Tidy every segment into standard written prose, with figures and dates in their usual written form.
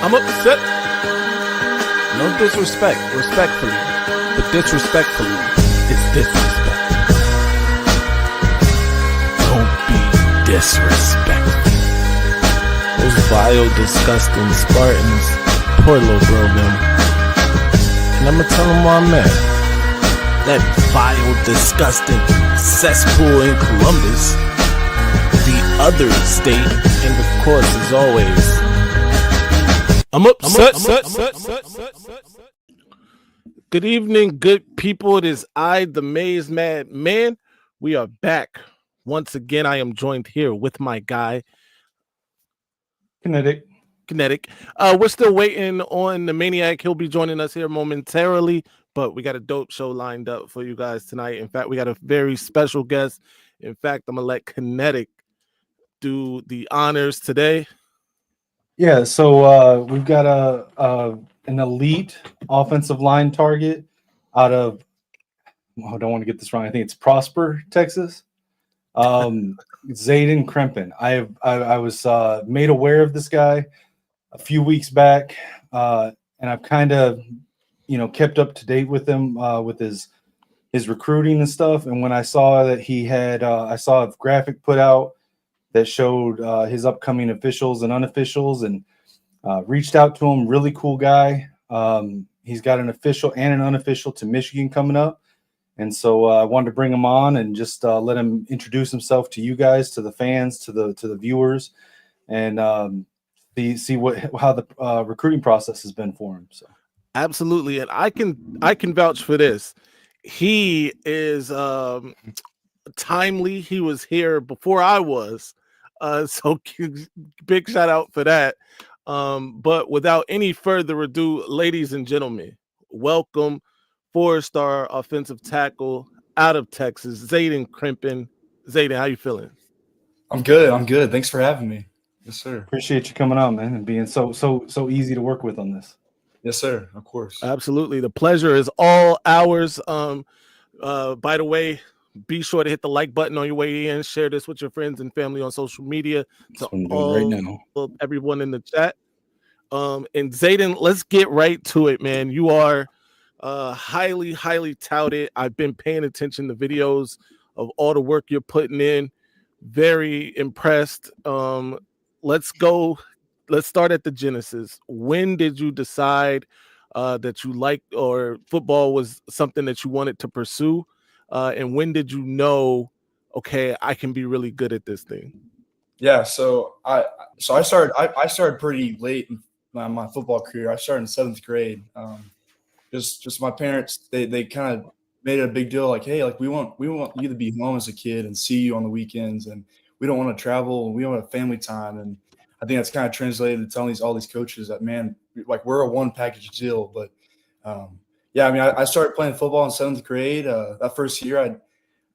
I'm upset. No disrespect, respectfully. But disrespectfully is disrespect. Don't be disrespectful. Those vile, disgusting Spartans. Poor little bro, them. And I'ma tell them why I'm mad. That vile, disgusting cesspool in Columbus. The other state, and of course, as always, I'm upset. Good evening, good people. It is I, the Maize Mad Man. We are back. Once again, I am joined here with my guy, Kinetic. We're still waiting on the Maniac. He'll be joining us here momentarily, but we got a dope show lined up for you guys tonight. In fact, we got a very special guest. In fact, I'm going to let Kinetic do the honors today. Yeah, so we've got an elite offensive line target out of, I don't want to get this wrong, I think it's Prosper, Texas. Zaden Krempin. I was made aware of this guy a few weeks back, and I've kind of, kept up to date with him with his recruiting and stuff. And when I saw that he had, I saw a graphic put out that showed his upcoming officials and unofficials, and reached out to him. Really cool guy. He's got an official and an unofficial to Michigan coming up. And so I wanted to bring him on and just let him introduce himself to you guys, to the fans, to the viewers, and see how the recruiting process has been for him. So absolutely, and I can vouch for this. He is timely. He was here before I was, so big shout out for that. But without any further ado, ladies and gentlemen, welcome 4-star offensive tackle out of Texas, Zaden Krempin. Zaden, how you feeling? I'm good. Thanks for having me. Yes, sir. Appreciate you coming on, man, and being so easy to work with on this. Yes, sir. Of course. Absolutely. The pleasure is all ours. By the way, be sure to hit the like button on your way in. Share this with your friends and family on social media. To all, right now. Everyone in the chat. And Zaden, let's get right to it, man. You are highly touted. I've been paying attention to videos of all the work you're putting in. Very impressed. Let's start at the genesis. When did you decide that you liked or football was something that you wanted to pursue? And when did you know, okay, I can be really good at this thing? Yeah, so I started pretty late in my football career. I started in 7th grade. Just my parents, they kind of made it a big deal, like, hey, like we want you to be home as a kid and see you on the weekends, and we don't want to travel, and we want family time. And I think that's kind of translated to telling all these coaches that, man, like we're a one package deal. But yeah, I mean, I started playing football in 7th grade. That first year,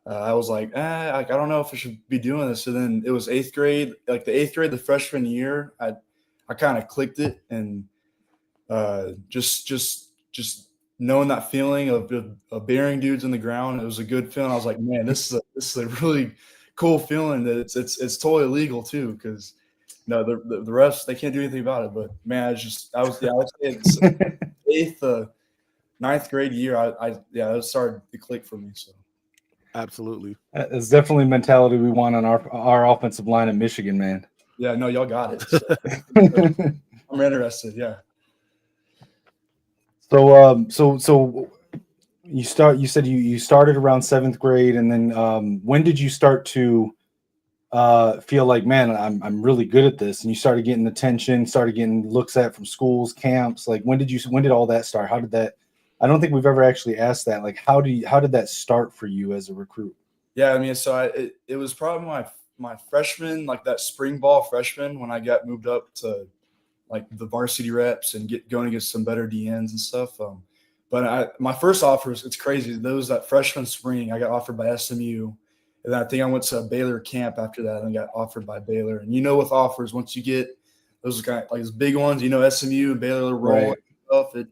I was like, I don't know if I should be doing this. So then it was 8th grade, like the 8th grade, the freshman year, I kind of clicked it, and just knowing that feeling of burying dudes in the ground, it was a good feeling. I was like, man, this is a really cool feeling that it's totally legal too, because the refs, they can't do anything about it. But man, I would say it's 8th, 9th grade year, it started to click for me. So absolutely, it's definitely mentality we want on our offensive line in Michigan, man. Yeah, no, y'all got it. So, I'm interested. Yeah. So you said you started around 7th grade, and then when did you start to feel like, man, I'm really good at this, and you started getting attention, started getting looks at from schools, camps? Like when did all that start? How did that? I don't think we've ever actually asked that. Like how did that start for you as a recruit? Yeah, I mean, so it was probably my freshman, like that spring ball freshman, when I got moved up to like the varsity reps and going against some better DNs and stuff. But my first offers, it's crazy. That freshman spring, I got offered by SMU. And then I think I went to a Baylor camp after that and got offered by Baylor. And with offers, once you get those kind of like those big ones, SMU and Baylor roll and stuff, it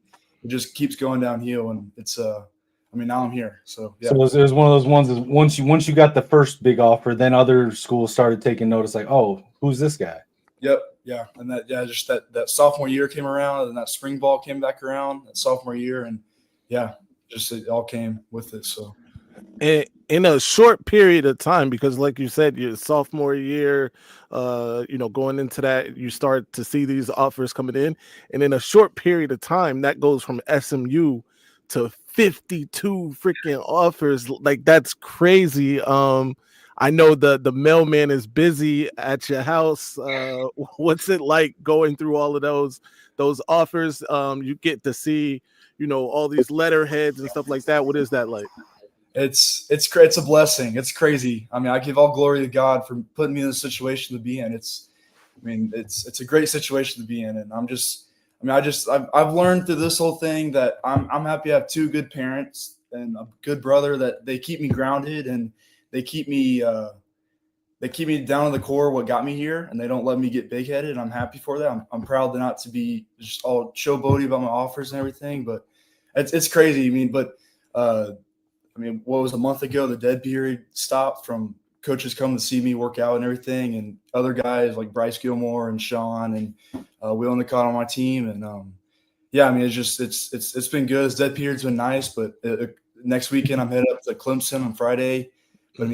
just keeps going downhill. And it's now I'm here. So yeah. So it was one of those ones that once you got the first big offer, then other schools started taking notice, like, oh, who's this guy? Yep. Yeah. And just that sophomore year came around, and that spring ball came back around that sophomore year. And yeah, just it all came with it. So in a short period of time, because like you said, your sophomore year, going into that, you start to see these offers coming in, and in a short period of time, that goes from SMU to 52 freaking offers. Like, that's crazy. I know the mailman is busy at your house. What's it like going through all of those offers? You get to see, all these letterheads and stuff like that. What is that like? it's a blessing. It's crazy. I mean, I give all glory to God for putting me in the situation to be in. It's a great situation to be in, and I've learned through this whole thing that I'm happy I have two good parents and a good brother, that they keep me grounded, and they keep me down to the core what got me here, and they don't let me get big headed. I'm happy for that. I'm proud to not to be just all showboaty about my offers and everything, but it's crazy. What was a month ago, the dead period stopped from coaches coming to see me work out and everything, and other guys like Bryce Gilmore and Sean and Will Nicott on my team. And it's been good. This dead period's been nice, but next weekend I'm headed up to Clemson on Friday. But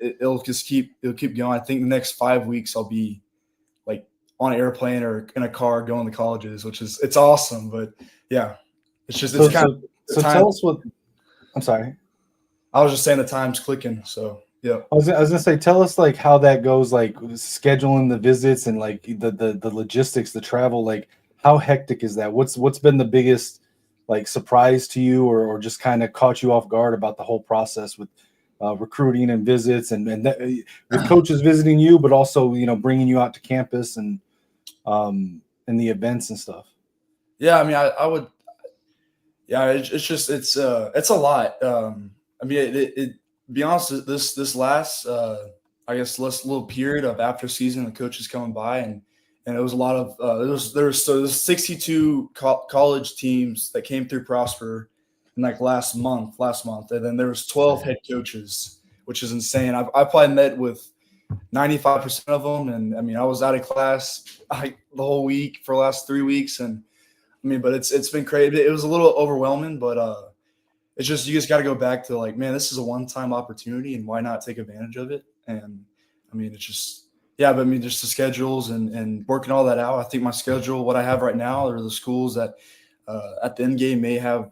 it'll keep going. I think the next 5 weeks I'll be like on an airplane or in a car going to colleges, it's awesome. But yeah, it's just tell us what. I'm sorry. I was just saying the time's clicking. So yeah. I was gonna say, tell us like how that goes, like scheduling the visits and like the logistics, the travel. Like, how hectic is that? What's been the biggest like surprise to you, or just kind of caught you off guard about the whole process with recruiting and visits, and with coaches visiting you, but also bringing you out to campus and the events and stuff. Yeah, I mean, I would. Yeah, it's a lot. Be honest, this last little period of after season, the coaches coming by, and it was a lot of there's 62 college teams that came through Prosper in like last month, and then there was 12 head coaches, which is insane. I probably met with 95% of them, and I mean, I was out of class the whole week for the last 3 weeks, and but it's been crazy. It was a little overwhelming, but it's just, you just got to go back to like, man, this is a one-time opportunity, and why not take advantage of it? And it's just, yeah, but just the schedules and working all that out. I think my schedule, what I have right now, are the schools that at the end game may have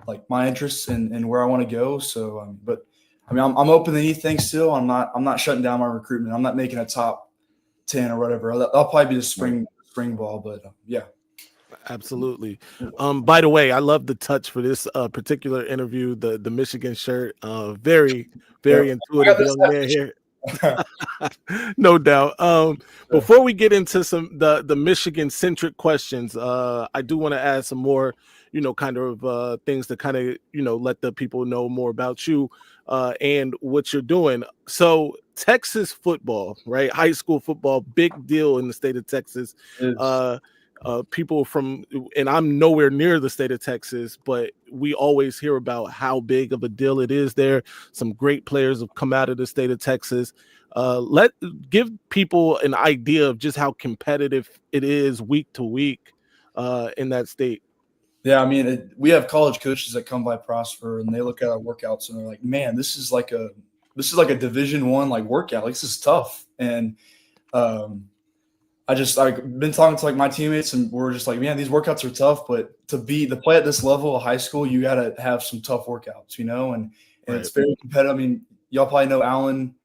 like my interests and where I want to go. So, I'm open to anything still. I'm not shutting down my recruitment. I'm not making a top 10 or whatever. I'll probably be the spring ball, but yeah. Absolutely. By the way, I love the touch for this particular interview, the Michigan shirt. Very, very intuitive young man here. No doubt. Before we get into the Michigan centric questions, I do want to add some more, kind of things to kind of, let the people know more about you and what you're doing. So Texas football, right? High school football, big deal in the state of Texas. People from, and I'm nowhere near the state of Texas, but we always hear about how big of a deal it is there. Some great players have come out of the state of Texas. Give people an idea of just how competitive it is week to week in that state. Yeah, we have college coaches that come by Prosper, and they look at our workouts and they're like, man, this is like a Division I like workout. Like, this is tough. And I've been talking to like my teammates, and we're just like, man, these workouts are tough, but to play at this level of high school, you got to have some tough workouts, and right. It's very competitive. Y'all probably know Allen,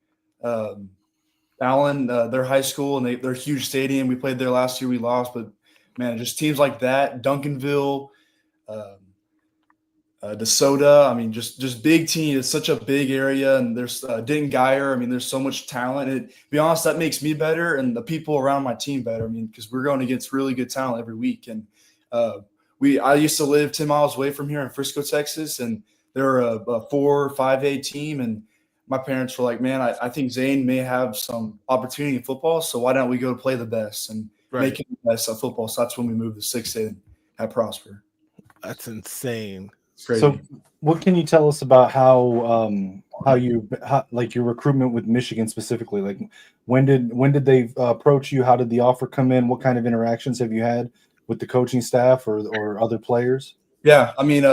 their high school, and they're a huge stadium. We played there last year, we lost, but man, just teams like that, Duncanville, DeSoto, just big team. It's such a big area, and there's Denton Geyer. There's so much talent. And to be honest, that makes me better and the people around my team better. Because we're going against really good talent every week. And I used to live 10 miles away from here in Frisco, Texas, and they're a 4 or 5A team. And my parents were like, man, I think Zane may have some opportunity in football, so why don't we go play the best and make him the best at football? So that's when we moved to 6A at Prosper. That's insane. So what can you tell us about how like your recruitment with Michigan specifically? Like when did they approach you? How did the offer come in? What kind of interactions have you had with the coaching staff or other players? Yeah, I mean,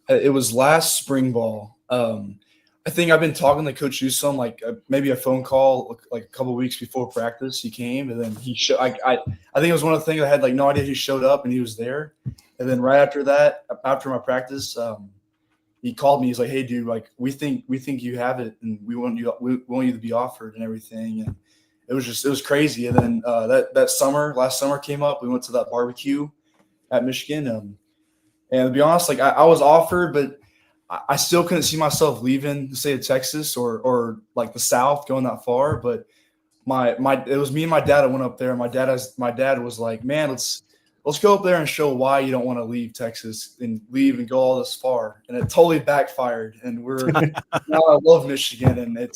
it was last spring ball. I think I've been talking to Coach Newsome, like maybe a phone call like a couple of weeks before practice. He came, and then he showed. I think it was one of the things I had like no idea he showed up and he was there. And then right after that, after my practice, he called me. He's like, "Hey, dude, like we think you have it, and we want you to be offered and everything." And it was crazy. And then last summer came up. We went to that barbecue at Michigan. And to be honest, like I was offered, but I still couldn't see myself leaving the state of Texas or like the South going that far. But it was me and my dad that went up there. My dad was like, "Man, let's go up there and show why you don't want to leave Texas and leave and go all this far." And it totally backfired. And now I love Michigan, and I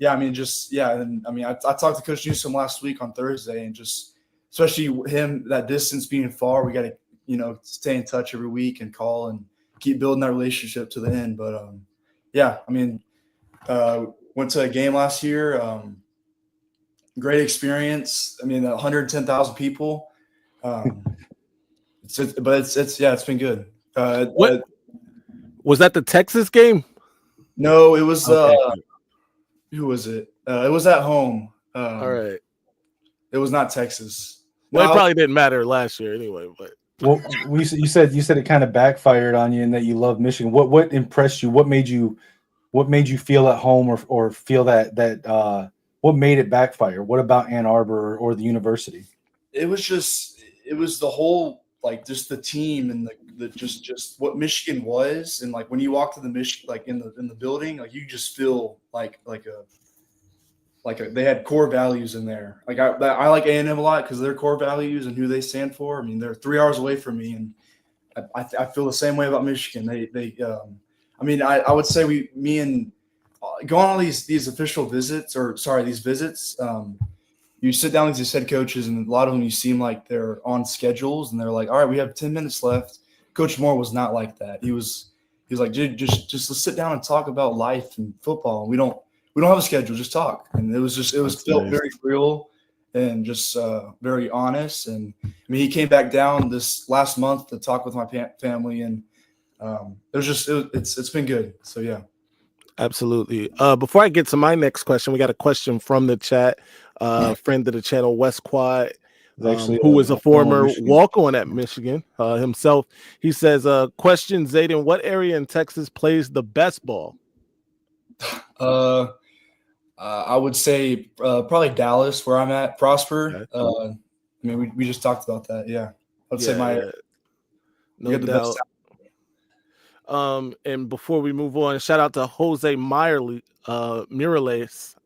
talked to Coach Newsome last week on Thursday, and just especially him, that distance being far, we got to stay in touch every week and call and keep building that relationship to the end. But went to a game last year. Great experience. I mean, 110,000 people. It's been good. What was that? The Texas game? No, it was. Okay. Who was it? It was at home. All right. It was not Texas. Well, it probably didn't matter last year anyway. But you said it kind of backfired on you, and that you love Michigan. What impressed you? What made you feel at home or feel that what made it backfire? What about Ann Arbor or the university? It was the whole, like, just the team and the just what Michigan was, and like when you walk to the Michigan, like in the building, like you just feel like they had core values in there. Like I like A&M a lot because of their core values and who they stand for. I mean, they're 3 hours away from me, and I feel the same way about Michigan. I would say me and going on these official visits, these visits. You sit down with these head coaches, and a lot of them you seem like they're on schedules, and they're like, "All right, we have 10 minutes left." Coach Moore was not like that. He was like, "Dude, just let's sit down and talk about life and football. We don't have a schedule, just talk." And it was felt nice. Very real and just very honest. And I mean, he came back down this last month to talk with my family, and it's been good. So yeah. Absolutely. Before I get to my next question, we got a question from the chat. Friend of the channel, West Quad, who was a former walk-on at Michigan himself. He says, question, Zaden, what area in Texas plays the best ball? I would say probably Dallas, where I'm at, Prosper. Okay. We just talked about that. Yeah. I'd say no doubt. And before we move on, shout out to Jose Mirales.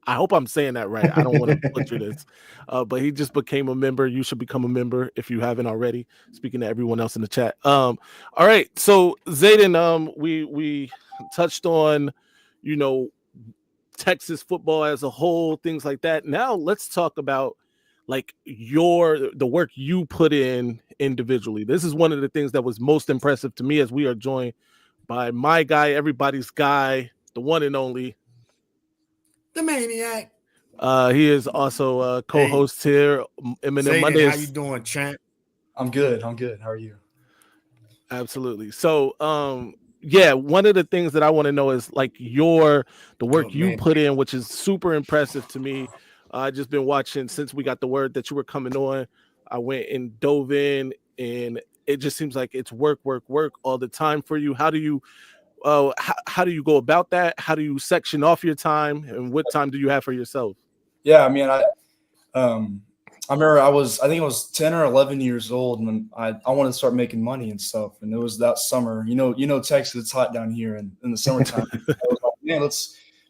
I hope I'm saying that right. I don't want to butcher this, but he just became a member. You should become a member if you haven't already. Speaking to everyone else in the chat. All right. So Zaden, we touched on, Texas football as a whole, things like that. Now let's talk about like the work you put in individually. This is one of the things that was most impressive to me, as we are joined by my guy, everybody's guy, the one and only, the Maniac. He is also a co-host here. Eminem Mondays. How you doing, champ? I'm good. How are you? Absolutely. So, one of the things that I want to know is like the work you put in, which is super impressive to me. I just been watching since we got the word that you were coming on. I went and dove in, and it just seems like it's work all the time for you. How do you go about that? How do you section off your time, and what time do you have for yourself? Yeah, I mean, I remember I think I was 10 or 11 years old, and I wanted to start making money and stuff. And it was that summer, Texas, it's hot down here in the summertime. I was like, man,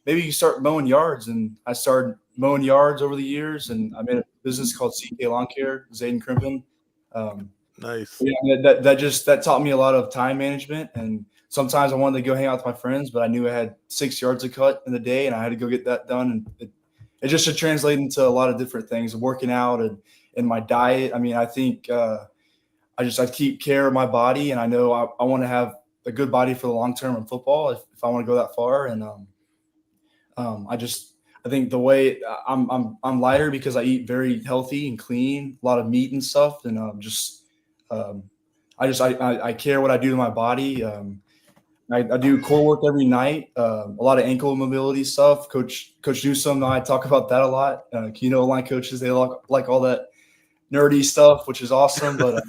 maybe you start mowing yards. And I started mowing yards over the years, and I made a business called CK Lawn Care, Zaden Krempin. Nice. Yeah, that taught me a lot of time management. And sometimes I wanted to go hang out with my friends, but I knew I had 6 yards to cut in the day, and I had to go get that done. And it just should translate into a lot of different things, working out and my diet. I mean, I think I keep care of my body, and I know I want to have a good body for the long term in football if I want to go that far. And I think the way I'm lighter because I eat very healthy and clean, a lot of meat and stuff, and I care what I do to my body. I do core work every night, a lot of ankle mobility stuff. Coach Newsome and I talk about that a lot. Line coaches, they like all that nerdy stuff, which is awesome. But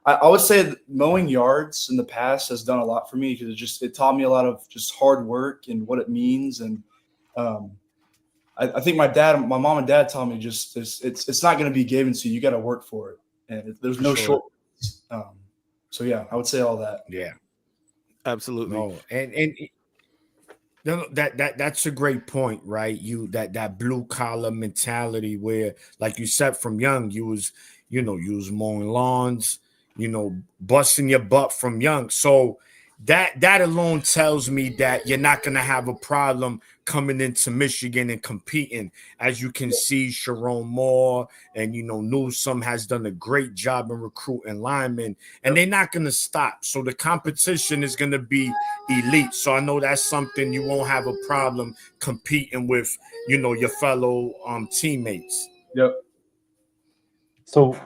I would say that mowing yards in the past has done a lot for me because it taught me a lot of just hard work and what it means. And I think my mom and dad taught me just it's not going to be given to you. You got to work for it, and there's no short. So yeah, I would say all that. Yeah, absolutely. No, and that's a great point, right? You that blue collar mentality where, like you said, from young, you was mowing lawns, busting your butt from young. So that alone tells me that you're not gonna have a problem coming into Michigan and competing. As you can see, Sharon Moore and Newsome has done a great job in recruiting linemen, and they're not gonna stop. So the competition is gonna be elite. So I know that's something you won't have a problem competing with, your fellow teammates. Yep. So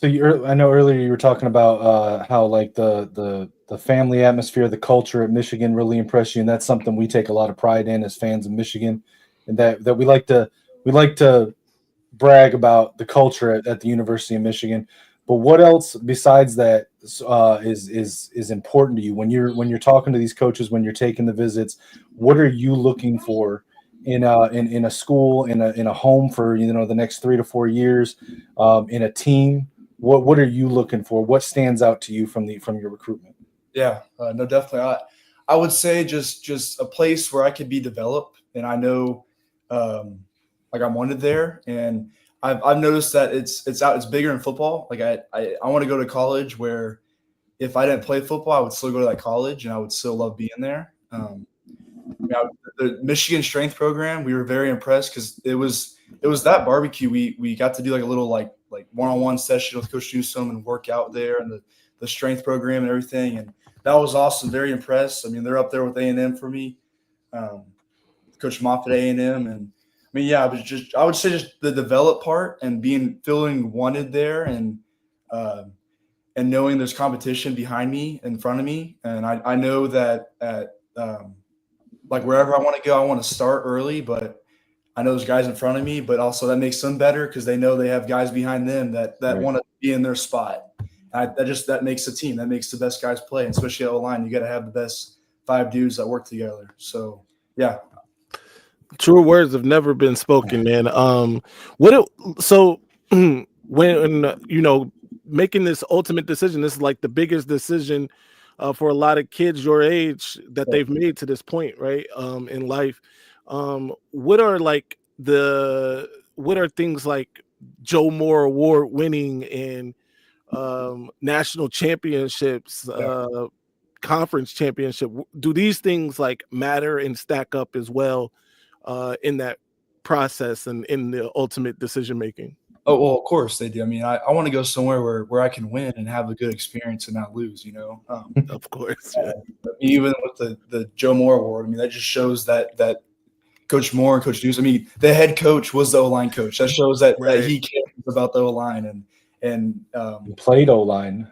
I know earlier you were talking about how like the family atmosphere, the culture at Michigan really impressed you, and that's something we take a lot of pride in as fans of Michigan, and that we like to brag about the culture at the University of Michigan. But what else besides that is important to you when you're talking to these coaches, when you're taking the visits? What are you looking for in a school, in a home for the next 3 to 4 years, in a team? What are you looking for? What stands out to you from your recruitment? Yeah, no, definitely. I would say just a place where I could be developed, and I know, like I'm wanted there, and I've noticed that it's bigger in football. Like I want to go to college where if I didn't play football, I would still go to that college and I would still love being there. The Michigan strength program, we were very impressed because it was that barbecue. We got to do like a little like one-on-one session with Coach Newsome and work out there, and the strength program and everything. And that was awesome. Very impressed. I mean, they're up there with A&M for me. Coach Moffitt, A&M. And I mean, yeah, I would say just the develop part and feeling wanted there, and knowing there's competition behind me, in front of me. And I know that like wherever I want to go, I want to start early, but I know there's guys in front of me, but also that makes them better because they know they have guys behind them that right. want to be in their spot. That makes the team. That makes the best guys play, and especially at O-line, you got to have the best 5 dudes that work together. So, yeah. True words have never been spoken, man. When making this ultimate decision, this is like the biggest decision for a lot of kids your age that they've made to this point, right? In life. What are things like Joe Moore Award winning and national championships, conference championship? Do these things like matter and stack up as well in that process and in the ultimate decision making? Oh, well, of course they do. I mean, I want to go somewhere where I can win and have a good experience and not lose, Of course. Even with the Joe Moore Award, I mean, that just shows that Coach Moore and Coach Deuce, I mean, the head coach was the O-line coach. That shows that he cares about the O-line and he played O-line.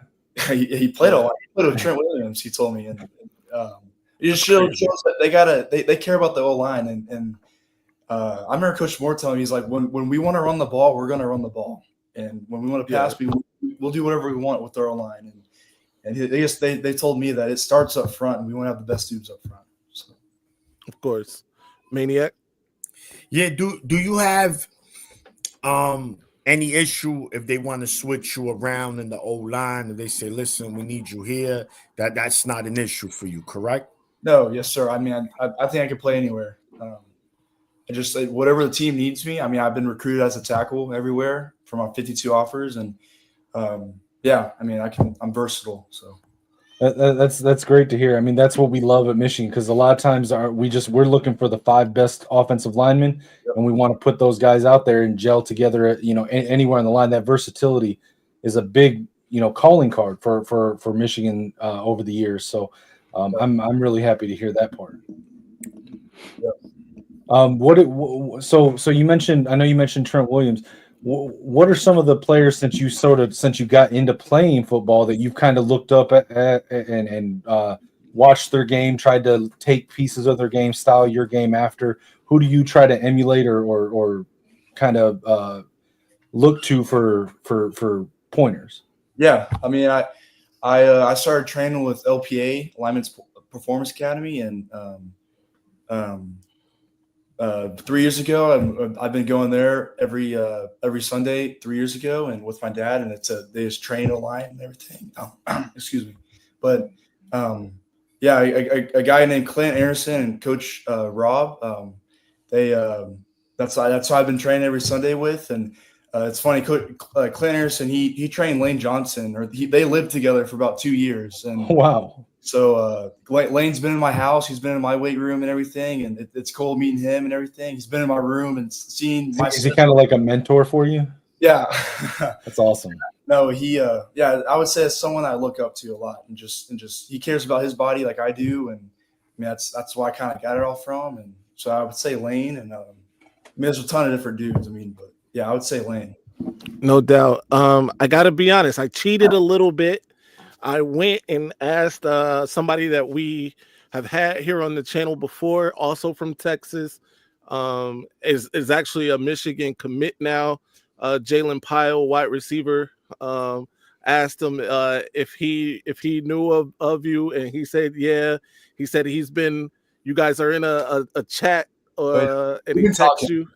He played O-line. He played with Trent Williams, he told me. And it just shows that they care about the O-line. And I remember Coach Moore telling me, he's like, when we want to run the ball, we're going to run the ball. And when we want to pass, we'll do whatever we want with our O-line. And they told me that it starts up front, and we want to have the best dudes up front. So. Of course. Maniac? Yeah, do you have any issue if they want to switch you around in the O-line, if they say, listen, we need you here, that's not an issue for you, correct? No, yes, sir. I mean, I think I could play anywhere. I just whatever the team needs me. I mean, I've been recruited as a tackle everywhere from our 52 offers, and yeah, I mean, I'm versatile. So that's great to hear. I mean, that's what we love at Michigan, because a lot of times we're looking for the 5 best offensive linemen, and we want to put those guys out there and gel together at, anywhere on the line. That versatility is a big calling card for Michigan over the years. So I'm really happy to hear that part. Yeah. So you mentioned, I know you mentioned Trent Williams. What are some of the players since you got into playing football that you've kind of looked up at and watched their game, tried to take pieces of their game, style your game after? Who do you try to emulate or kind of look to for pointers? Yeah, I mean, I started training with LPA, Lineman's Performance Academy, and 3 years ago, I've been going there every Sunday 3 years ago, and with my dad, and they just train a line and everything. Excuse me, but yeah, a guy named Clint Anderson and Coach Rob, they that's who I've been training every Sunday with, and it's funny. Clint Anderson, he trained Lane Johnson, or they lived together for about 2 years, and Wow. so Lane's been in my house. He's been in my weight room and everything, and it's cool meeting him and everything. He's been in my room and seen my. Is he kind of like a mentor for you? Yeah, That's awesome. No, yeah, I would say it's someone I look up to a lot, and just he cares about his body like I do, and I mean that's why I kind of got it all from, and so I would say Lane, and I mean there's a ton of different dudes. I mean, but yeah, I would say Lane. No doubt. I gotta be honest, I cheated a little bit. I went and asked somebody that we have had here on the channel before, also from Texas, is actually a Michigan commit now, Jalen Pyle, wide receiver. Asked him if he knew of you, and he said yeah. He said you guys are in a chat, and he texts you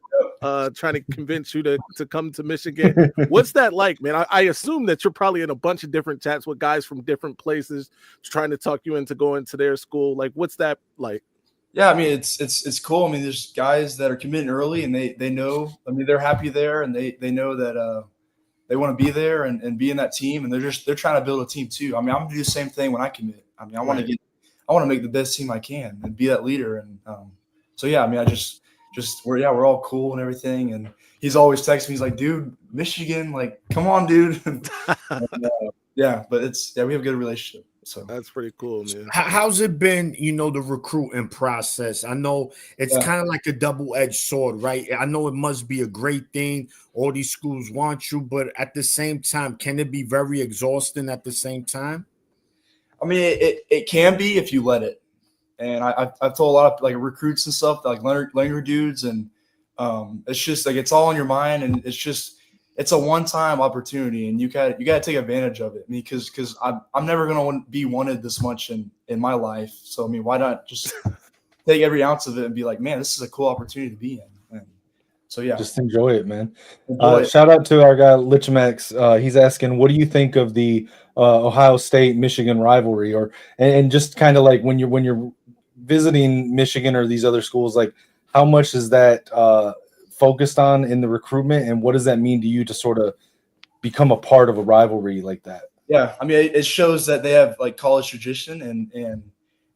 trying to convince you to come to Michigan. What's that like, man? I assume that you're probably in a bunch of different chats with guys from different places trying to talk you into going to their school. Like, what's that like? Yeah, I mean it's cool. I mean, there's guys that are committing early, and they know. I mean, they're happy there, and they know that they want to be there and be in that team, and they're trying to build a team too. I mean, I'm gonna do the same thing when I commit. I mean, I want to make the best team I can and be that leader. And so yeah, I mean, we're all cool and everything. And he's always texting me. He's like, dude, Michigan, like, come on, dude. Yeah, but we have a good relationship. So that's pretty cool, man. How's it been, the recruiting process? I know it's kind of like a double-edged sword, right? I know it must be a great thing. All these schools want you, but at the same time, can it be very exhausting at the same time? I mean, it can be if you let it. And I've told a lot of like recruits and stuff, like Langer dudes, and it's just like it's all on your mind, and it's a one-time opportunity, and you got to take advantage of it. I mean, because I'm never gonna be wanted this much in my life. So I mean, why not just take every ounce of it and be like, man, this is a cool opportunity to be in. And so yeah, just enjoy it, man. Shout out to our guy Lichmax. He's asking, what do you think of the Ohio State Michigan rivalry, and just kind of like when you're visiting Michigan or these other schools, like how much is that focused on in the recruitment, and what does that mean to you to sort of become a part of a rivalry like that? Yeah, I mean, it shows that they have like college tradition, and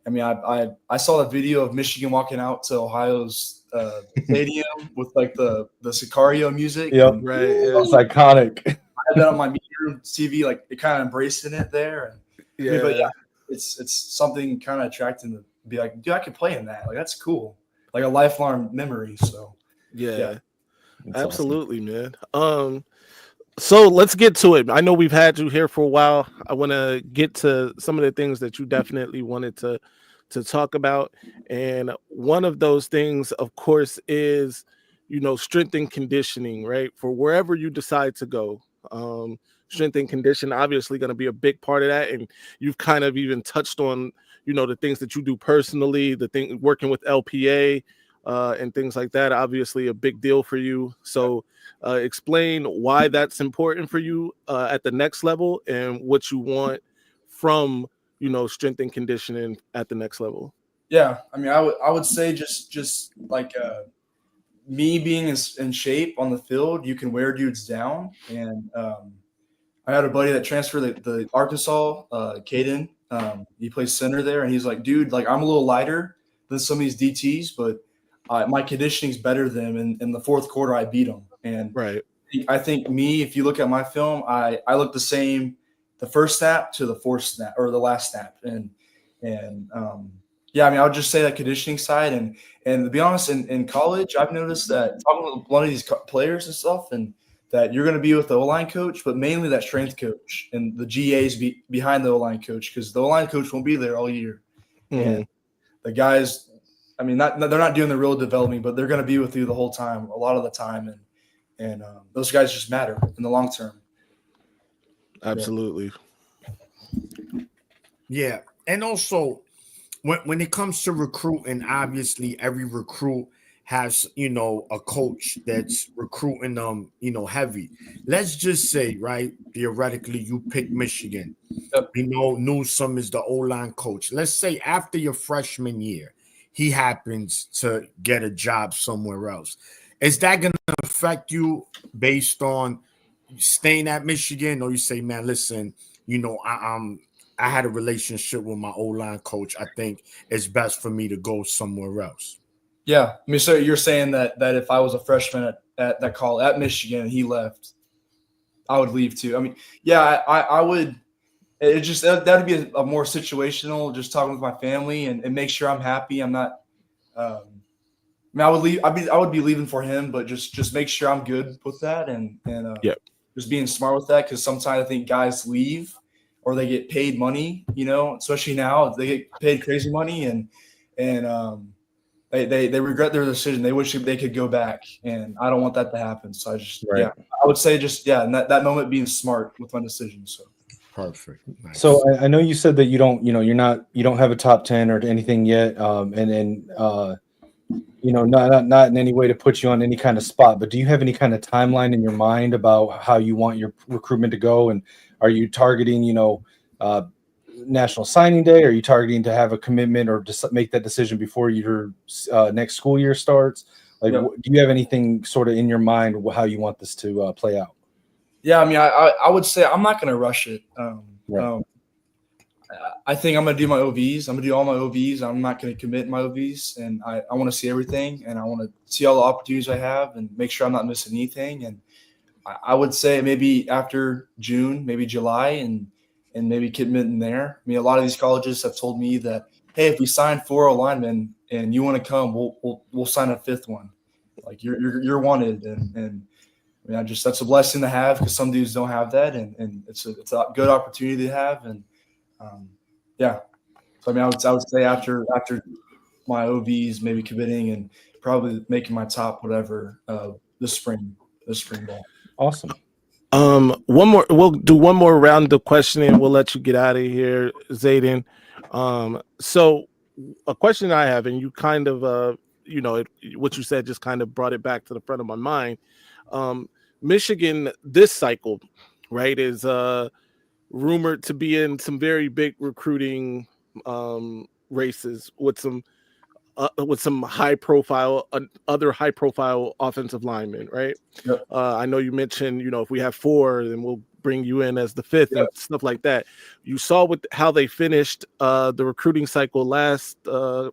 I mean, I saw the video of Michigan walking out to Ohio's stadium with like the Sicario music. Yep, right. Yeah. It's iconic. I had that on my room TV, like it kind of embracing it there. And, yeah, I mean, but yeah, it's something kind of attracting to be like, dude, I could play in that. Like that's cool, like a lifelong memory. So yeah. Absolutely, awesome, man. So let's get to it. I know we've had you here for a while. I want to get to some of the things that you definitely wanted to talk about. And one of those things, of course, is, strength and conditioning, right? For wherever you decide to go. Strength and condition, obviously going to be a big part of that. And you've kind of even touched on, the things that you do personally, the thing working with LPA, and things like that, obviously a big deal for you. So explain why that's important for you at the next level, and what you want from, strength and conditioning at the next level. Yeah, I mean, I would say just like me being in shape on the field, you can wear dudes down. And I had a buddy that transferred the Arkansas, Caden. He plays center there, and he's like, dude, like I'm a little lighter than some of these DTs, but my conditioning's better than them. In the fourth quarter, I beat them. And right. I think me, if you look at my film, I look the same the first snap to the fourth snap or the last snap. And And yeah, I mean, I would just say that conditioning side, and to be honest, in college, I've noticed that talking with one of these players and stuff, and that you're going to be with the O-line coach, but mainly that strength coach and the GAs behind the O-line coach, because the O-line coach won't be there all year. And the guys, I mean, they're not doing the real developing, but they're going to be with you the whole time, a lot of the time, and those guys just matter in the long term. Absolutely. Yeah, and also when it comes to recruiting, obviously every recruit has, you know, a coach that's recruiting them, you know, heavy. Let's just say, right, theoretically, you pick Michigan. Yep. You know, Newsome is the O-line coach. Let's say after your freshman year, he happens to get a job somewhere else. Is that going to affect you based on staying at Michigan, or you say, man, listen, you know, I had a relationship with my O-line coach. I think it's best for me to go somewhere else. Yeah, I mean, so you're saying that if I was a freshman at that call at Michigan and he left, I would leave too. I mean, yeah, I would. It just that'd be a more situational, just talking with my family and make sure I'm happy. I'm not. I mean, I would leave. I would be leaving for him, but just make sure I'm good with that and just being smart with that, because sometimes I think guys leave or they get paid money, you know, especially now they get paid crazy money and they regret their decision. They wish they could go back, and I don't want that to happen. So I would say in that moment being smart with my decision. So perfect. Nice. So I know you said that you don't have a top 10 or anything yet, not in any way to put you on any kind of spot, but do you have any kind of timeline in your mind about how you want your recruitment to go? And are you targeting, National Signing Day? Are you targeting to have a commitment or just make that decision before your next school year starts? Like, do you have anything sort of in your mind how you want this to play out? Yeah, I mean, I would say I'm not going to rush it. I think I'm going to do my OVs. I'm going to do all my OVs. I'm not going to commit my OVs, and I want to see everything, and I want to see all the opportunities I have and make sure I'm not missing anything. And I would say maybe after June, maybe July, and maybe committing there. I mean, a lot of these colleges have told me that, hey, if we sign 4 linemen and you want to come, we'll sign a 5th one. Like you're wanted, and I mean, that's a blessing to have, because some dudes don't have that, and it's a good opportunity to have, and So I mean, I would say after my OVs, maybe committing and probably making my top whatever this spring ball. Awesome. One more. We'll do one more round of questioning. We'll let you get out of here, Zaden. So a question I have, and you kind of what you said just kind of brought it back to the front of my mind. Michigan this cycle, right, is rumored to be in some very big recruiting races with some other high profile offensive linemen, right? Yep. I know you mentioned, if we have 4, then we'll bring you in as the 5th and stuff like that. You saw how they finished the recruiting cycle last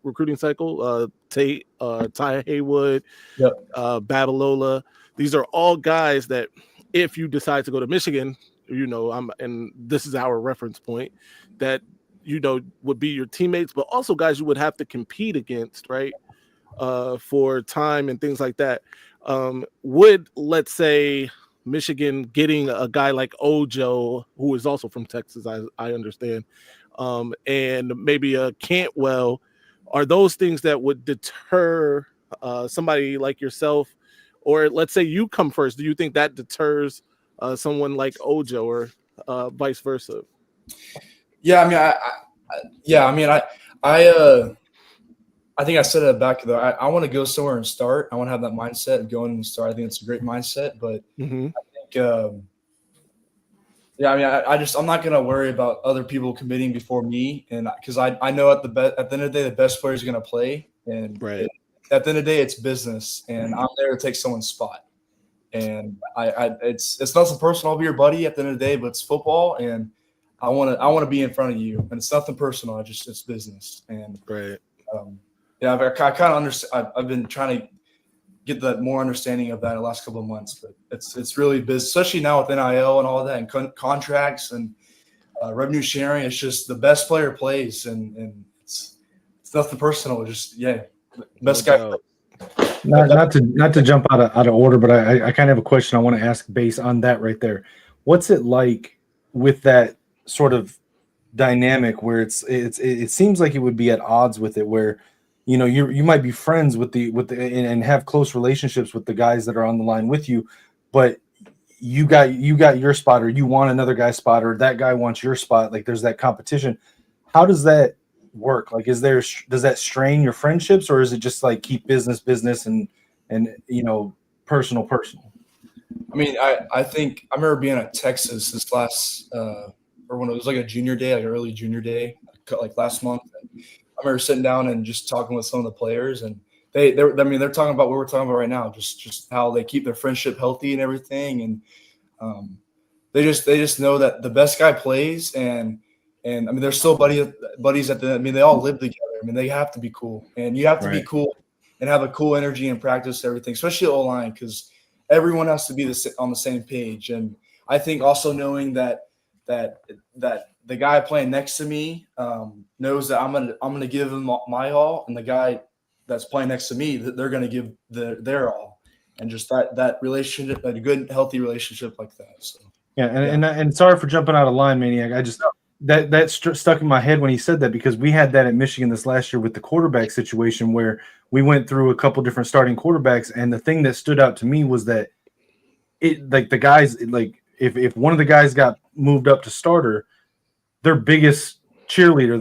recruiting cycle. Ty Haywood, Babalola. These are all guys that, if you decide to go to Michigan, and this is our reference point, that would be your teammates, but also guys you would have to compete against, right? For time and things like that. Would, let's say, Michigan getting a guy like Ojo, who is also from Texas, I understand, and maybe a Cantwell, are those things that would deter somebody like yourself? Or let's say you come first, do you think that deters someone like Ojo, or vice versa? Yeah, I mean, I think I said it back though. I want to go somewhere and start. I want to have that mindset of going and start. I think it's a great mindset, but I think, I mean, I'm not going to worry about other people committing before me, and because I know at the end of the day, the best players are going to play, and at the end of the day, it's business, and I'm there to take someone's spot. And it's nothing personal. I'll be your buddy at the end of the day, but it's football, and I want to be in front of you, and it's nothing personal. It's business, and I kind of understand. I've been trying to get that more understanding of that in the last couple of months, but it's really business, especially now with NIL and all that, and contracts, and revenue sharing. It's just the best player plays, and it's nothing personal. Just best guy. doubt. Not to jump out of order, but I kind of have a question I want to ask based on that right there. What's it like with that sort of dynamic where it seems like it would be at odds with it, where you might be friends with the and have close relationships with the guys that are on the line with you, but you got your spot, or you want another guy's spot, or that guy wants your spot. Like there's that competition. How does that work? Like, does that strain your friendships, or is it just like keep business and personal? I mean, I think I remember being at Texas this last or when it was like a junior day, like early junior day, like last month. I remember sitting down and just talking with some of the players, and they're talking about what we're talking about right now, just how they keep their friendship healthy and everything, and they just know that the best guy plays, and I mean they're still buddies at the. I mean they all live together. I mean they have to be cool, and you have to be cool and have a cool energy and practice everything, especially O-line, because everyone has to be on the same page. And I think also knowing that the guy playing next to me knows that I'm gonna give him my all, and the guy that's playing next to me, that they're gonna give their all, and just that relationship, a good healthy relationship like that. So and sorry for jumping out of line, Maniac. I just that stuck in my head when he said that, because we had that at Michigan this last year with the quarterback situation where we went through a couple different starting quarterbacks, and the thing that stood out to me was that the guys, like if one of the guys got moved up to starter, their biggest cheerleader,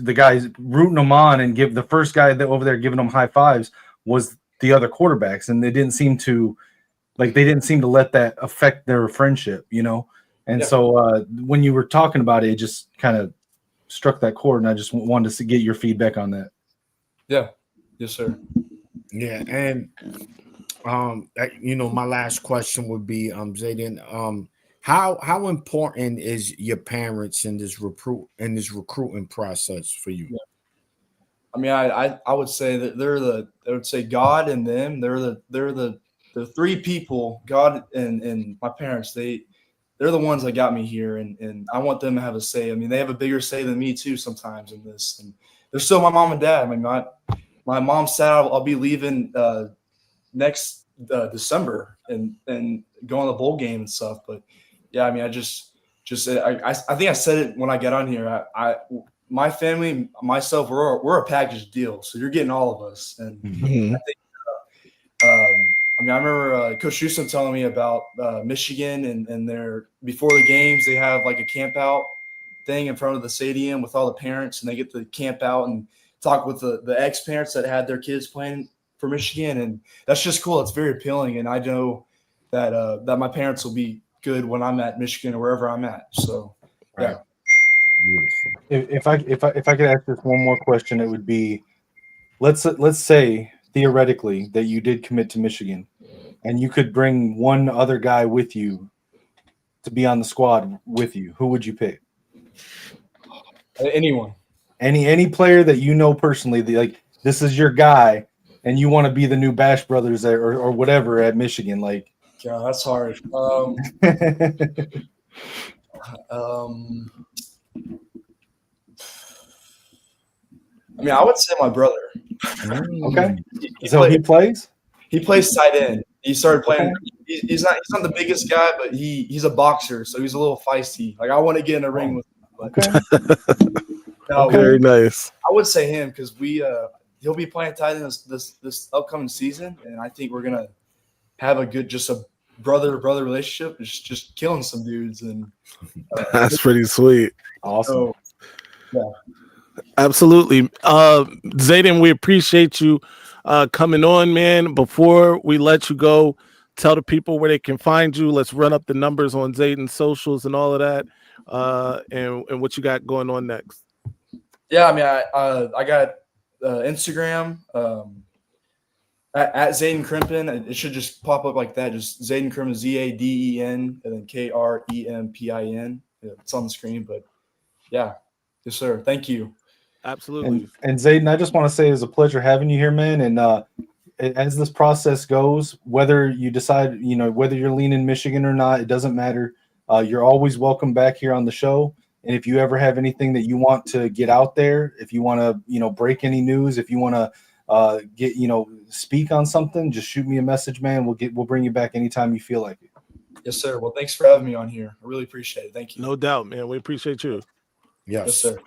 the guys rooting them on and give the first guy that over there giving them high fives was the other quarterbacks, and they didn't seem to let that affect their friendship, And so when you were talking about it, it just kind of struck that chord, and I just wanted to get your feedback on that. Yeah. Yes, sir. Yeah, and my last question would be, Zaden, how important is your parents in this recruiting process for you? Yeah. I mean, I would say that I would say God and them. They're the three people, God and my parents. They're the ones that got me here, and I want them to have a say. I mean, they have a bigger say than me too sometimes in this, and they're still my mom and dad. I mean, my mom said I'll be leaving next December and going to the bowl game and stuff. But yeah, I mean, I think I said it when I got on here. My family, myself, we're a package deal. So you're getting all of us, and I think. I mean, I remember Coach Houston telling me about Michigan, and their before the games they have like a camp out thing in front of the stadium with all the parents, and they get to camp out and talk with the ex-parents that had their kids playing for Michigan, and that's just cool. It's very appealing, and I know that that my parents will be good when I'm at Michigan or wherever I'm at. So, yeah. If I could ask this one more question, it would be, let's say theoretically that you did commit to Michigan, and you could bring one other guy with you to be on the squad with you. Who would you pick? Anyone. Any player that you know personally, like this is your guy, and you want to be the new Bash Brothers or whatever at Michigan. Like, yeah, that's hard. I mean, I would say my brother. Okay. He plays? He plays tight end. He started playing. Okay. He's not the biggest guy, but he's a boxer, so he's a little feisty. Like I want to get in a ring with him. But, okay. Very nice. I would say him because he'll be playing tight end this upcoming season, and I think we're gonna have a brother relationship. Just killing some dudes, and that's pretty sweet. Awesome. So, yeah. Absolutely. Zaden, we appreciate you coming on, man. Before we let you go, tell the people where they can find you. Let's run up the numbers on Zaden's socials and all of that, and what you got going on next. Yeah, I mean, I got Instagram at Zaden Krempin. It should just pop up like that. Just Zaden Krempin, Zaden, and then Krempin. It's on the screen, but yeah. Yes, sir. Thank you. Absolutely. And Zaden, I just want to say it's a pleasure having you here, man. And as this process goes, whether you decide, whether you're leaning Michigan or not, it doesn't matter. You're always welcome back here on the show. And if you ever have anything that you want to get out there, if you want to, break any news, if you want to get, speak on something, just shoot me a message, man. We'll bring you back anytime you feel like it. Yes, sir. Well, thanks for having me on here. I really appreciate it. Thank you. No doubt, man. We appreciate you. Yes, sir.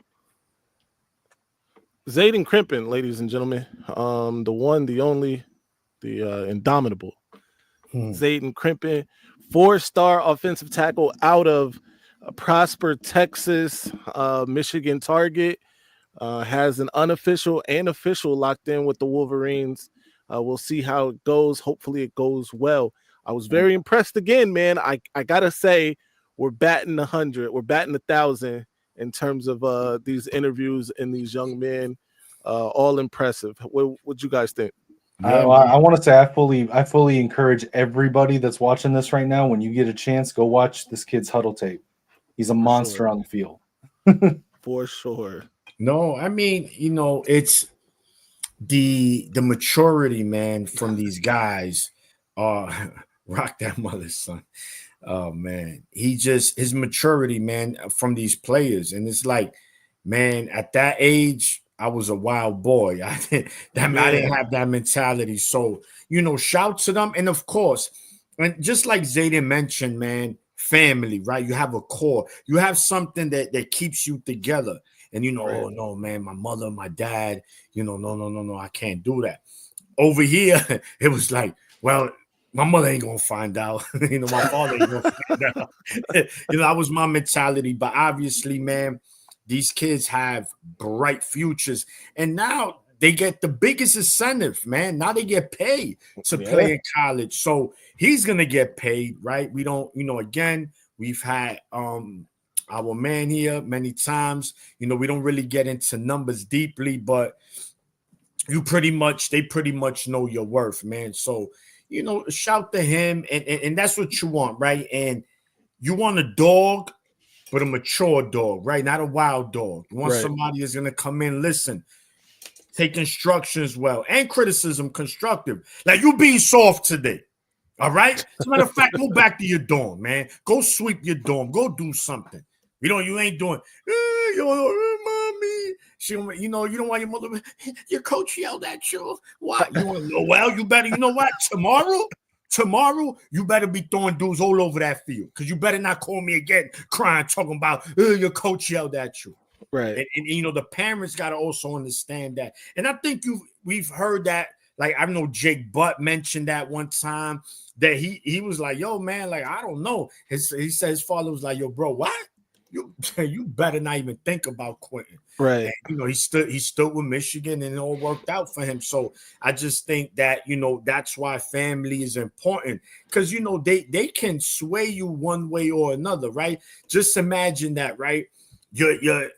Zaden Krempin, ladies and gentlemen. The one, the only, the indomitable. Zaden Krempin, 4-star offensive tackle out of Prosper, Texas, Michigan target. Has an unofficial and official locked in with the Wolverines. We'll see how it goes. Hopefully it goes well. I was very impressed again, man. I gotta say, we're batting 100. We're batting 1,000 in terms of these interviews and these young men. All impressive. What you guys think? I want to say I fully encourage everybody that's watching this right now, when you get a chance, go watch this kid's huddle tape. He's a monster on the field. For sure. No, I mean, it's the maturity, man, from these guys. Rock that mother's son. Oh man, his maturity, man, from these players, and it's like, man, at that age, I was a wild boy. I didn't have that mentality. So, shout to them, and of course, and just like Zaden mentioned, man, family, right? You have a core, you have something that keeps you together. And oh no, man, my mother, my dad, no, I can't do that. Over here, it was like, well, my mother ain't gonna find out. My father ain't gonna find out. That was my mentality. But obviously, man, these kids have bright futures, and now they get the biggest incentive, man. Now they get paid to play in college, so he's gonna get paid, right? We don't, again, we've had our man here many times. We don't really get into numbers deeply, but they pretty much know your worth, man. So, shout to him, and that's what you want, right? And you want a dog, but a mature dog, right? Not a wild dog. You want somebody that's gonna come in, listen, take instructions well, and criticism constructive. Like, you being soft today. All right. As a matter of fact, go back to your dorm, man. Go sweep your dorm. Go do something. You ain't doing, mommy. You don't want your mother. Your coach yelled at you. Why? You want to know? Well, you better. You know what? Tomorrow, you better be throwing dudes all over that field, because you better not call me again, crying, talking about your coach yelled at you. Right. And the parents got to also understand that. And I think we've heard that. Like, I know Jake Butt mentioned that one time, that he was like, yo, man, like, I don't know. He said his father was like, yo, bro, what? You better not even think about quitting. Right. And, he stood with Michigan, and it all worked out for him. So I just think that, that's why family is important, because, they can sway you one way or another, right? Just imagine that, right? You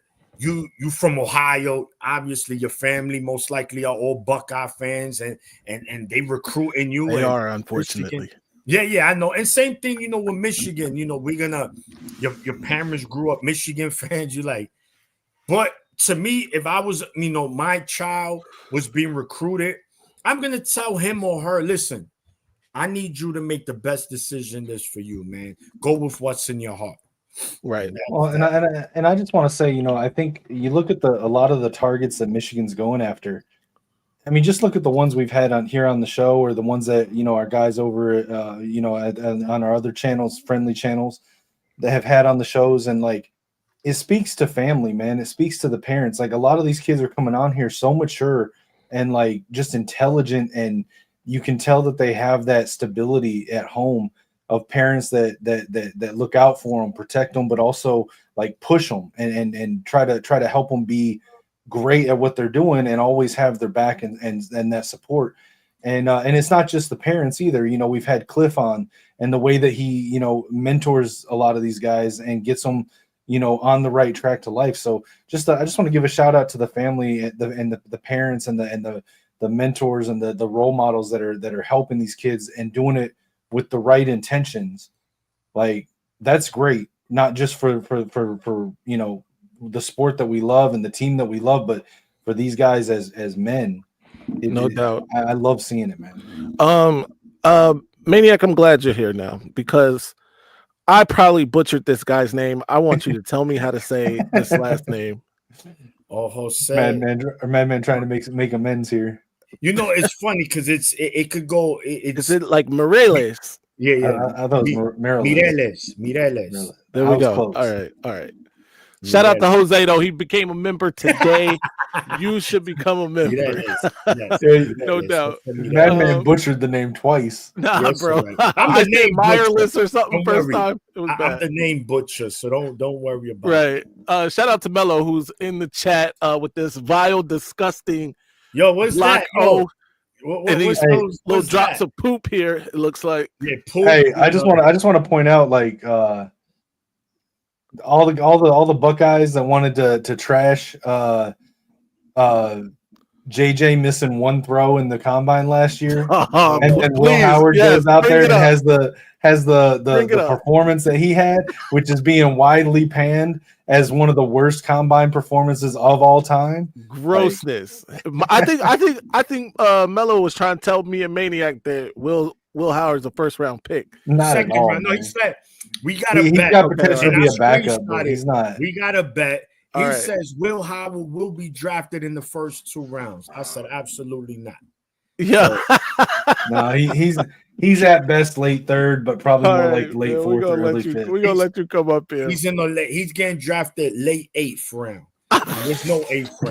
from Ohio, obviously your family most likely are all Buckeye fans, and they recruiting you. They are, unfortunately. Michigan. Yeah, I know. And same thing, with Michigan, your parents grew up Michigan fans. You like, but to me, if I was, my child was being recruited, I'm going to tell him or her, listen, I need you to make the best decision that's for you, man. Go with what's in your heart. Right. Well, and I just want to say, I think you look at a lot of the targets that Michigan's going after. I mean, just look at the ones we've had on the show, or the ones that, our guys over, on our other channels, friendly channels, that have had on the shows. And like, it speaks to family, man. It speaks to the parents. Like, a lot of these kids are coming on here so mature and like just intelligent, and you can tell that they have that stability at home of parents that look out for them, protect them, but also like push them and try to help them be great at what they're doing, and always have their back and that support. And it's not just the parents either. We've had Cliff on, and the way that he, mentors a lot of these guys and gets them, on the right track to life. So I just want to give a shout out to the family and the parents and the mentors and the role models that are helping these kids and doing it with the right intentions. Like, that's great. Not just for the sport that we love and the team that we love, but for these guys as men. No doubt. I love seeing it, man. Maniac, I'm glad you're here now, because I probably butchered this guy's name. I want you to tell me how to say this last name. Oh, Jose. Madman trying to make amends here. You know, it's funny because it could go. Is it like Moreles? Yeah. I thought it was Mireles. Mireles. There we go. Close. All right. Shout out to Jose though. He became a member today. You should become a member. Yes. No doubt. Madman butchered the name twice. Nah, Yes, bro. right. I'm the name Mireless or something Don't first worry. time. It was I'm bad. the name butcher, so don't worry about Right. Shout out to Mello who's in the chat with this vile, disgusting Yo, what's Block that? O. What, And these little what's drops that? of poop here. It looks like. Yeah, poop. Hey, I just want to point out like all the Buckeyes that wanted to trash JJ missing one throw in the combine last year, and then Will Howard goes out there and has the performance that he had, which is being widely panned as one of the worst combine performances of all time. Grossness. I think Mello was trying to tell me and Maniac that Will Howard's a first round pick. Not Second at all, round. No, man. he said we got a He's bet. got potential to And be I a backup, but screenshotted. he's not. We got a bet. He All right. says Will Howard will be drafted in the first 2 rounds. I said absolutely not. Yeah. No, he's at best late third, but probably All more right, like late man, fourth or early fifth. We're gonna let you come up here. He's in the late. He's getting drafted late 8th round. There's no 8th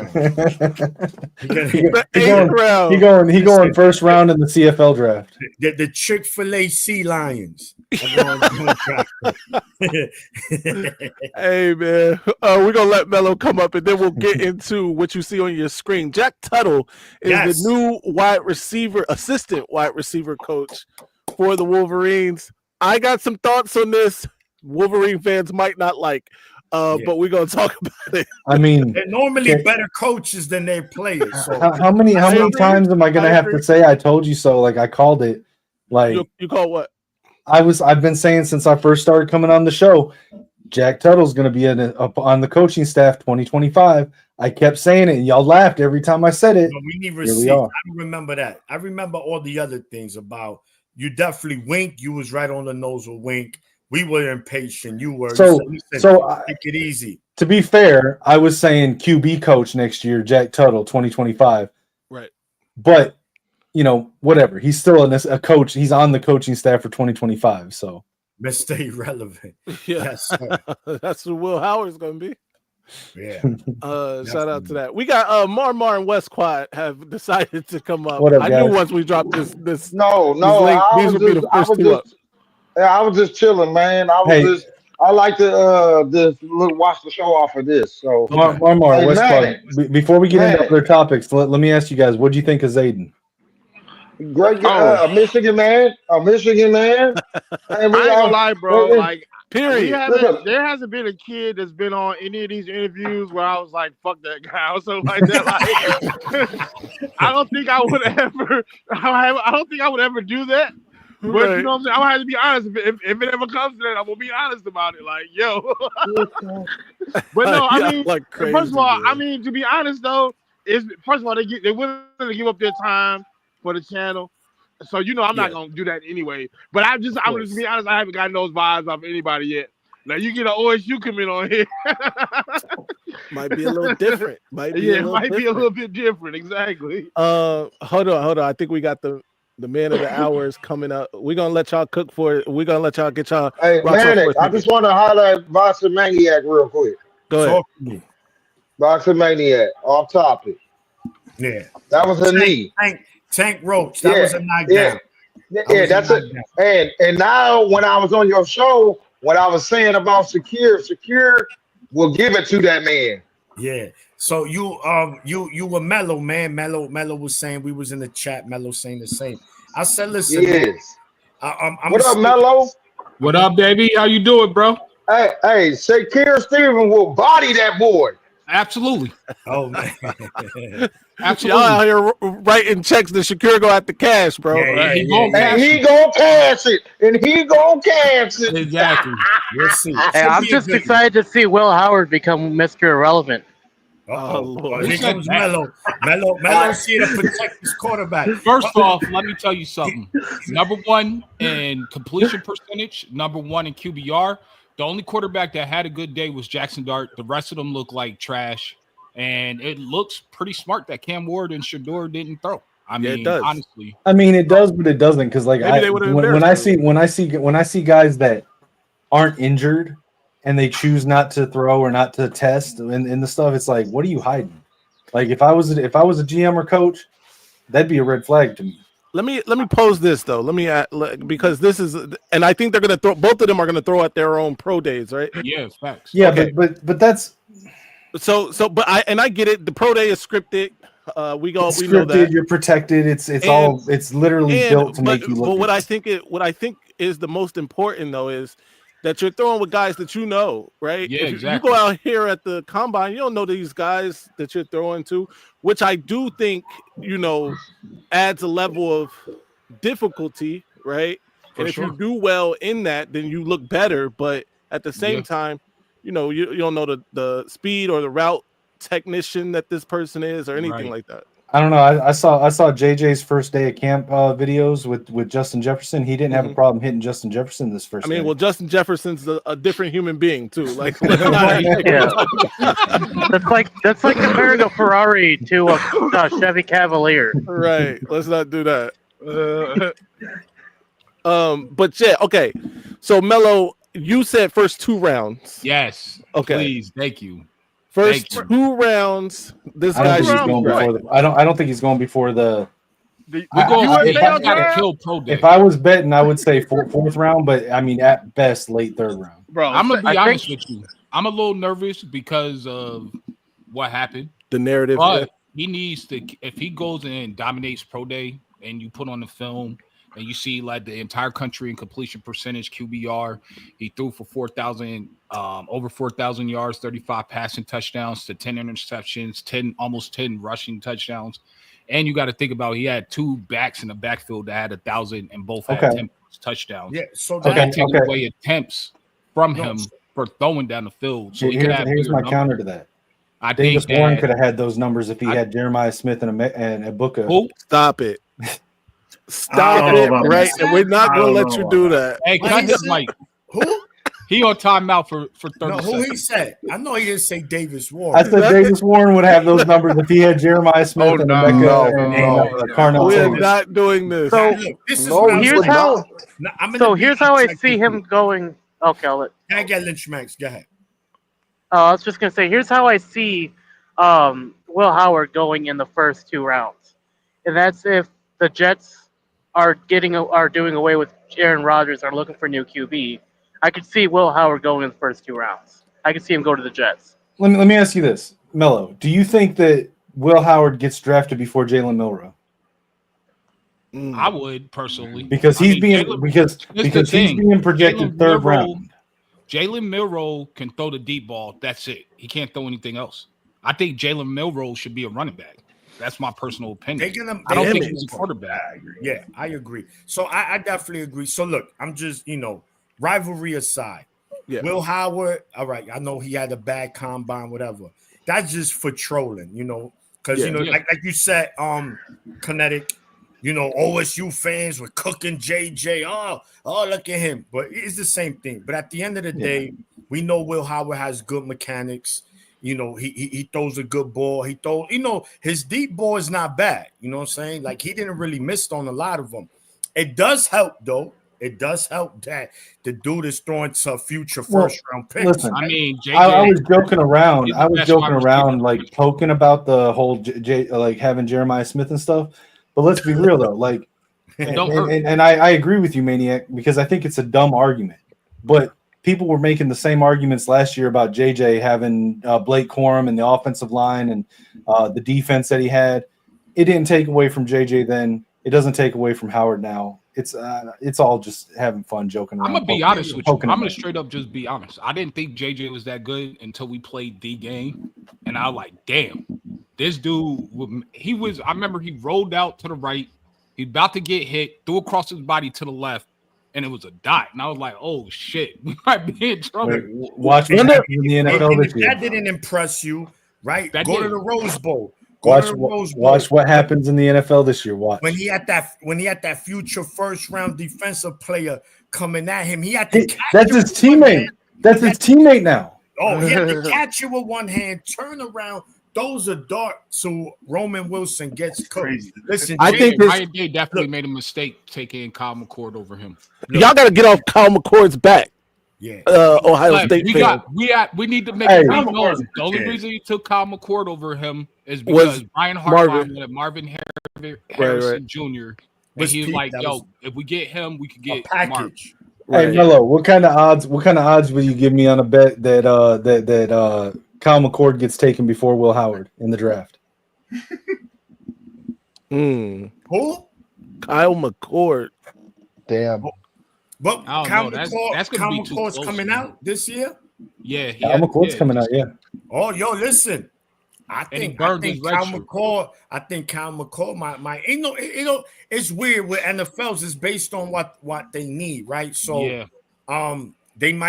round. He going first round in the CFL draft. The Chick-fil-A Sea Lions. Hey man, we're gonna let Mello come up and then we'll get into what you see on your screen. Jack Tuttle is the new assistant wide receiver coach for the Wolverines. I got some thoughts on this. Wolverine fans might not like, but we're gonna talk about it. I mean, they're normally better coaches than their players. So. How many times am I gonna have to say I told you so? Like I called it. Like you call what? I've been saying since I first started coming on the show, Jack Tuttle's going to be on the coaching staff 2025. I kept saying it, and y'all laughed every time I said it. No, we need receipts. I don't remember that. I remember all the other things about you. Definitely Wink. You was right on the nose with Wink. We were impatient. You were. So take it easy. To be fair, I was saying QB coach next year, Jack Tuttle, 2025. Right. But you know, whatever. He's still a coach. He's on the coaching staff for 2025. So let's stay relevant. Yeah, yes, that's what Will Howard's going to be. Yeah. Shout out to that. We got Mar and West Quad have decided to come up. What up, I guys? knew once we dropped this. No. These would be the first two up. I was just chilling, man. I like to just watch the show off of this. So Mar, West Quad. Before we get into other topics, let me ask you guys, what do you think of Zaden? Great, a Michigan man. I ain't gonna lie, bro. Like, period. There hasn't been a kid that's been on any of these interviews where I was like, "Fuck that guy" or something like that. Like, I don't think I would ever. I don't think I would ever do that. But Right. you know what I'm saying? I'm gonna have to be honest. If it ever comes to that, I'm gonna be honest about it. Like, yo. But no, I mean, like crazy, first of all, man. I mean, to be honest though, first of all they're willing to give up their time for the channel. So you know I'm not gonna do that anyway. But I'm just to be honest, I haven't gotten those vibes off anybody yet. Now you get an OSU comment on here. Might be a little different. It might be a little bit different, exactly. Hold on. I think we got the man of the hour is coming up. We're gonna let y'all cook for it. We're gonna let y'all get y'all. Hey, Manic, I just want to highlight Boxer Maniac real quick. Go ahead. Boxer Maniac, off topic. Yeah. That was a knee. Tank Roach. That was a knockdown. Yeah, that's it. And now when I was on your show, what I was saying about Secure will give it to that man. Yeah. So you were Mellow, man. Mellow was saying, we was in the chat, Mellow saying the same. I said, listen, man, what up, Mellow? What up, baby? How you doing, bro? Hey, Secure Steven will body that boy. Absolutely. Oh man. Absolutely. Y'all out here writing checks to Shakir go at the cash, bro. Yeah, he gonna cash it. Exactly. We'll see. Hey, I'm just excited to see Will Howard become Mr. Irrelevant. Oh, Lord. Here Who said comes that? Melo's here to protect his quarterback. First off, let me tell you something. Number one in completion percentage, number one in QBR. The only quarterback that had a good day was Jackson Dart. The rest of them look like trash. And it looks pretty smart that Cam Ward and Shador didn't throw. I mean, it does. honestly. I mean, it does, but it doesn't, because like Maybe they would've when I embarrassed see guys that aren't injured and they choose not to throw or not to test in the stuff, it's like, what are you hiding? Like if I was a GM or coach, that'd be a red flag to me. Let me pose this though. Let me because this is, and I think they're gonna throw. Both of them are gonna throw at their own pro days, right? Yeah, facts. Yeah, Okay. but that's but I get it. The pro day is scripted. We know scripted. that. You're protected. It's literally built to make you look. But what good. I think is the most important though is that you're throwing with guys that you know, right? Yeah, if exactly. you go out here at the combine, you don't know these guys that you're throwing to, which I do think, adds a level of difficulty, right? For and if sure. you do well in that, then you look better. But at the same time, you don't know the speed or the route technician that this person is or anything like that. I don't know. I saw JJ's first day of camp videos with Justin Jefferson. He didn't have a problem hitting Justin Jefferson this first. I mean, day. well, Justin Jefferson's a different human being too. Like, Yeah. that's like comparing a Ferrari to a Chevy Cavalier. Right. Let's not do that. But yeah, okay. So Melo, you said first 2 rounds. Yes. Okay. Please, thank you. First Thank you. 2 rounds. This I don't guy think he's should going be right. before I don't think he's going before the. We're going if to I- kill pro day. If I was betting, I would say fourth round, but I mean at best late 3rd round. Bro, I'm gonna be I honest think- with you. I'm a little nervous because of what happened. The narrative. But he needs to, if he goes in and dominates pro day and you put on the film and you see like the entire country in completion percentage, QBR, he threw for 4,000, over 4,000 yards, 35 passing touchdowns to 10 interceptions, almost 10 rushing touchdowns. And you got to think about, he had 2 backs in the backfield that had 1,000 and both had 10 touchdowns. Yeah, so that takes away attempts from him for throwing down the field. So Here's my counter to that. I Davis think Warren that, could have had those numbers if he had Jeremiah Smith and Ibuka. who? Stop it. Stop it, right? And we're not going to let you do that. Hey, cut his mic. Who? He on timeout for 30 No, who seconds. he said? I know he didn't say Davis I Warren. said Davis Warren would have those numbers if he had Jeremiah Smith and Carnell. We are Davis. not doing this. So Look, this is what I'm here's saying. how. Now, I'm gonna So be here's how I honest, see him going. Okay, I'll let. Can I get Lynch Max? Go ahead. I was just gonna say, here's how I see Will Howard going in the first 2 rounds, and that's if the Jets are doing away with Aaron Rodgers, are looking for new QB. I could see Will Howard going in the first 2 rounds. I could see him go to the Jets. Let me ask you this, Mello. Do you think that Will Howard gets drafted before Jalen Milroe? I would personally, Because he's being projected 3rd round. Jalen Milroe can throw the deep ball. That's it. He can't throw anything else. I think Jalen Milroe should be a running back. That's my personal opinion. I don't think he's a quarterback. Yeah, I agree. So I definitely agree. So look, I'm just, rivalry aside. Yeah. Will Howard, all right, I know he had a bad combine, whatever. That's just for trolling, because like you said, Kinetic, OSU fans were cooking JJ. Oh, look at him. But it's the same thing. But at the end of the day, we know Will Howard has good mechanics. He throws a good ball. He throws, his deep ball is not bad. You know what I'm saying? Like, he didn't really miss on a lot of them. It does help, though. It does help that the dude is throwing to future first-round picks. Listen, I mean, JJ, I was joking around. he's the I was best joking wide around, receiver. like poking about the whole like having Jeremiah Smith and stuff. But let's be real though, like, and I agree with you, Maniac, because I think it's a dumb argument. But people were making the same arguments last year about JJ having Blake Corum and the offensive line and the defense that he had. It didn't take away from JJ then. It doesn't take away from Howard now. It's all just having fun, joking around. I'm gonna be honest with you. I'm poking him. gonna straight up just be honest. I didn't think JJ was that good until we played the game, and I was like, damn, this dude. I remember he rolled out to the right. He about to get hit, threw across his body to the left, and it was a dot. And I was like, oh shit, we might be in trouble. Watch what happens in the NFL this If year. that didn't impress you, right? That Go to did. the Rose Bowl. Watch what happens in the NFL this year. Watch. When he had that future first round defensive player coming at him, he had to catch That's his teammate. That's his teammate now. Oh, he had to catch it with one hand, turn around, throws a dart so Roman Wilson gets cooked. Listen, I think Ryan Day definitely made a mistake taking Kyle McCord over him. Y'all got to get off Kyle McCord's back. Yeah, Ohio But State we need to make Hey. it be known. The only reason he took Kyle McCord over him is because Brian Hartline wanted Marvin Harrison Jr. And he was like, "Yo, if we get him, we could get package." Hey Mello, what kind of odds will you give me on a bet that Kyle McCord gets taken before Will Howard in the draft? Who? Kyle McCord. Damn. But I don't Kyle know. That's McCord, gonna be too McCord's close, coming man. out this year. Yeah, Kyle McCord's coming out. Yeah. Oh, yo, listen. I think Kyle McCord might it's weird with NFLs. It's based on what they need, right? So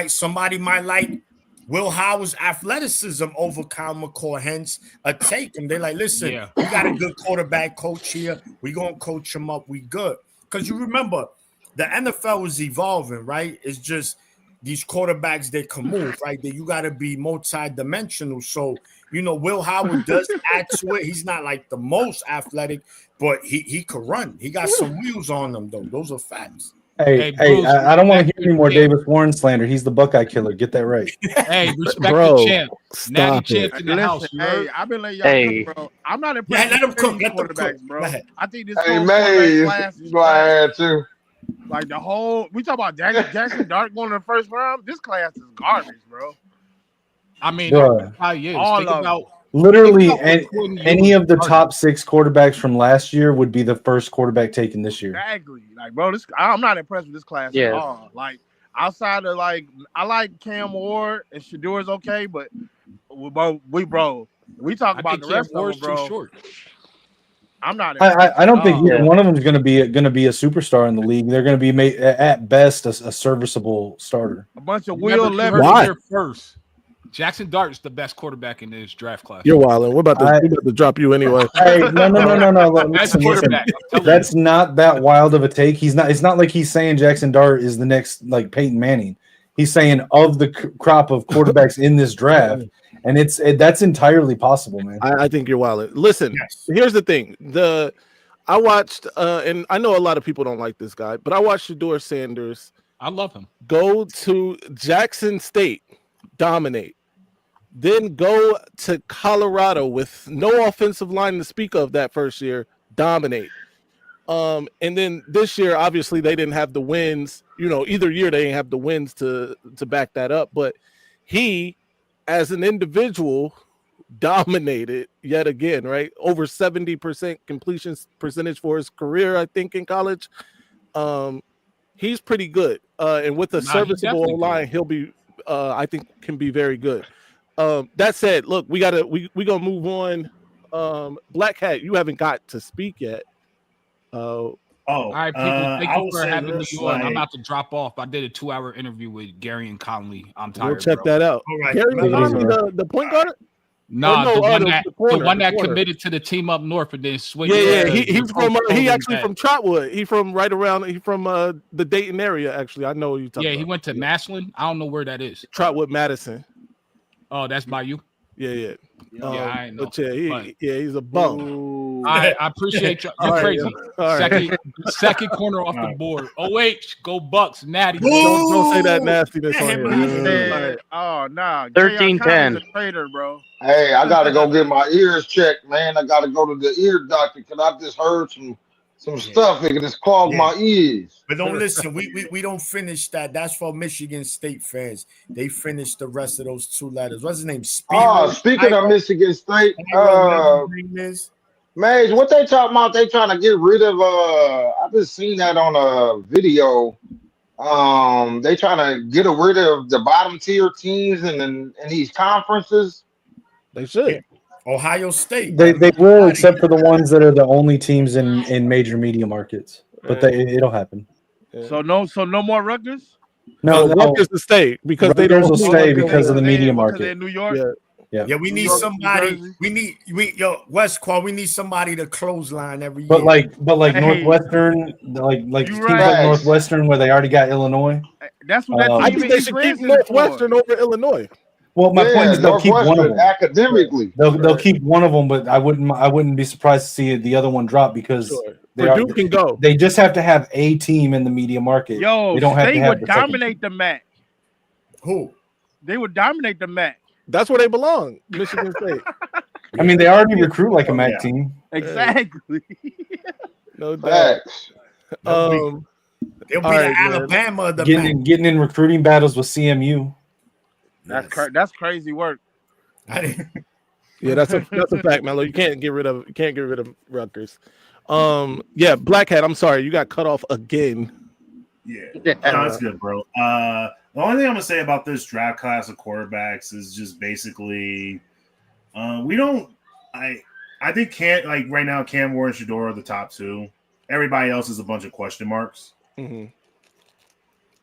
somebody might like Will Howard's athleticism over Kyle McCord, hence a take him. They're like, listen, we got a good quarterback coach here. We're gonna coach him up. We good. Because you remember the NFL is evolving, right? It's just these quarterbacks that can move, right? That you got to be multi-dimensional. So, Will Howard does add to it. He's not like the most athletic, but he could run. He got some wheels on him, though. Those are facts. Hey, Bruce, I don't want to hear any more Davis Warren slander. He's the Buckeye killer. Get that right. Hey, respect the champ. Natty champ in the Listen, house. Hey, I've been letting y'all cook, bro. I'm not impressed with let them quarterbacks, bro. I think this Hey, whole Maize, class is you gonna add too. like the whole. We talk about Jackson Dart going in the first round. This class is garbage, bro. I mean, Bruh. probably is. All Think of about Literally, think about what any of the started. top 6 quarterbacks from last year would be the first quarterback taken this year. Exactly. Like, bro, I'm not impressed with this class at all. Like, outside of I like Cam Ward and Shador's okay, but we talk about the rest of them, bro. Too short. I'm not. I don't think either one of them is going to be a superstar in the league. They're going to be at best a serviceable starter. A bunch of Will Levis. Why? First, Jackson Dart is the best quarterback in this draft class. You're wilding. We're about to drop you anyway. Hey, no. Listen. That's not that wild of a take. It's not like he's saying Jackson Dart is the next like Peyton Manning. He's saying of the crop of quarterbacks in this draft, and that's entirely possible, man. I think you're wilding. Listen, here's the thing. I watched, and I know a lot of people don't like this guy, but I watched Shedeur Sanders. I love him. Go to Jackson State, dominate. Then go to Colorado with no offensive line to speak of that first year, dominate. And then this year, obviously, they didn't have the wins. Either year they didn't have the wins to back that up. But he, as an individual, dominated yet again, right? Over 70% completion percentage for his career, I think, in college. He's pretty good. And with a serviceable line, he'll be, I think, can be very good. That said, look, we gonna move on. Black Hat, you haven't got to speak yet. All right, people. Thank you for having me on. I'm about to drop off. I did a 2-hour interview with Gary and Conley. I'm tired. We'll check that out. All right. Gary Conley, the point guard. No, the one that committed to the team up north and then switched. Yeah. He's from. He actually from Trotwood. He from right around. He from the Dayton area. Actually, I know what you're talking about. He went to Massillon. I don't know where that is. Trotwood, Madison. Oh, that's by you. Yeah. I know. But he's a bum. I appreciate you. You're crazy. Second corner off the board. OH, go Bucks, Natty. Don't say that nastiness on here. Oh, nah. 13-10. A traitor, bro. Hey, I gotta go get my ears checked, man. I gotta go to the ear doctor because I just heard some stuff that just clogged my ears. But don't listen. We don't finish that. That's for Michigan State fans. They finished the rest of those 2 letters. What's his name? Speaking of Michigan State, Maize, what they talking about? They trying to get rid of. I just seen that on a video. They trying to get rid of the bottom tier teams in these conferences. They should. Ohio State. They will, except for the ones that are the only teams in major media markets. But it'll happen. Yeah. So no more Rutgers. No, Rutgers will stay because Rutgers will stay because of the media market. In New York. Yeah, we New need York, New somebody. Jersey. Westquad. We need somebody to clothesline every year. But like Hey. Northwestern, like You teams right. like Northwestern where they already got Illinois. That's what that I I team think in they East should keep Lansing is for. Northwestern over Illinois. Well, my point Yeah, is they'll keep one of Northwestern them. academically. They'll keep one of them, but I wouldn't be surprised to see the other one drop because Sure. they are, Purdue can go. they just have to have a team in the media market. Yo, they don't have State to have would the second dominate the MAC. Who? They would dominate the MAC. That's where they belong. Michigan State. I mean, they already recruit like a MAC team. Exactly. No doubt. Facts. They'll be All the right, man. Alabama of the MAC. Getting in recruiting battles with CMU. That's crazy work. Yeah, that's a fact, Melo. You can't get rid of Rutgers. Yeah, Black Hat, I'm sorry, you got cut off again. Yeah, no, that's good, bro. The only thing I'm gonna say about this draft class of quarterbacks is just basically, we don't. I think right now Cam Ward and Shador are the top two. Everybody else is a bunch of question marks. Mm-hmm.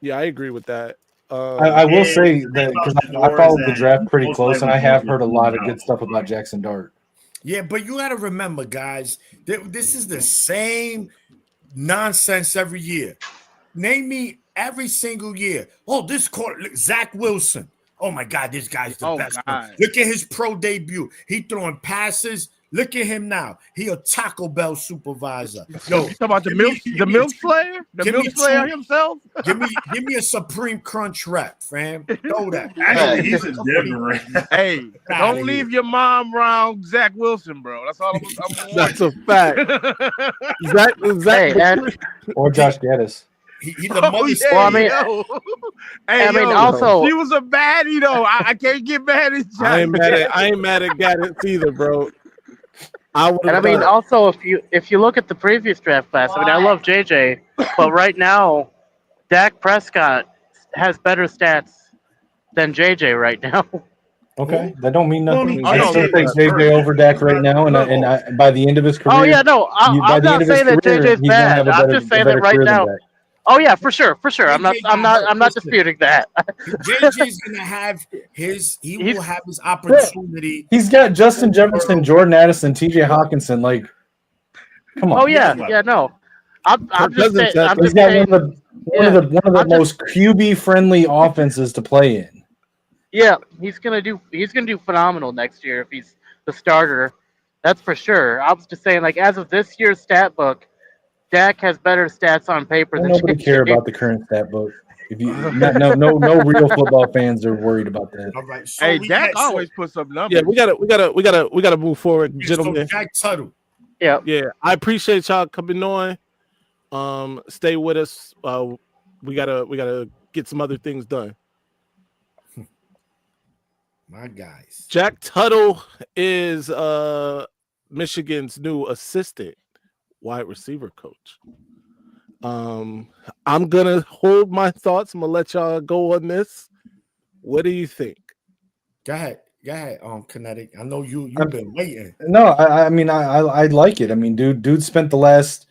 Yeah, I agree with that. I will say that because I followed the draft pretty most close, and likely I have Georgia heard a will lot of come good out. stuff about Jackson Dart. Yeah, but you got to remember, guys, this is the same nonsense every year. Name me every single year. Oh, this quarter, Zach Wilson. Oh my God, this guy's the best one. Look at his pro debut. He throwing passes. Look at him now. He a Taco Bell supervisor. Yo, you talking about the milk slayer? The milk slayer himself? give me a Supreme Crunch rep, fam. Throw that. Actually, he's a different. Hey, don't leave your mom around Zach Wilson, bro. That's all I'm That's a fact. Zach or Josh Gaddis. He the mother's yeah, Well, I mean, hey, I mean, also she was a baddie though. I can't get mad at Josh. I ain't mad at Gaddis either, bro. Also, if you look at the previous draft class, I mean, I love JJ, but right now, Dak Prescott has better stats than JJ right now. Okay, that don't mean nothing. I I still take JJ over Dak right now, and by the end of his career. Oh yeah, no, I'm not saying that JJ's bad. I'm just saying that right now. Oh yeah, for sure. I'm not disputing that. JJ's gonna have he will have his opportunity. He's got Justin Jefferson, Jordan Addison, TJ Hawkinson. Like, come on. Oh yeah, no. I'm just saying. He's got one of the most QB friendly offenses to play in. Yeah, he's gonna do phenomenal next year if he's the starter. That's for sure. I was just saying, like, as of this year's stat book, Dak has better stats on paper than Nobody care about the current stat book. If you no real football fans are worried about that. All right. So hey, Dak always puts up numbers. Yeah, we gotta move forward, gentlemen. So Jack Tuttle. Yeah. I appreciate y'all coming on. Stay with us. We gotta get some other things done. My guys. Jack Tuttle is Michigan's new assistant wide receiver coach. I'm gonna hold my thoughts. I'm gonna let y'all go on this. What do you think? Go ahead, Kinetic. I know you've been waiting. No, I mean I like it. I mean, dude spent the last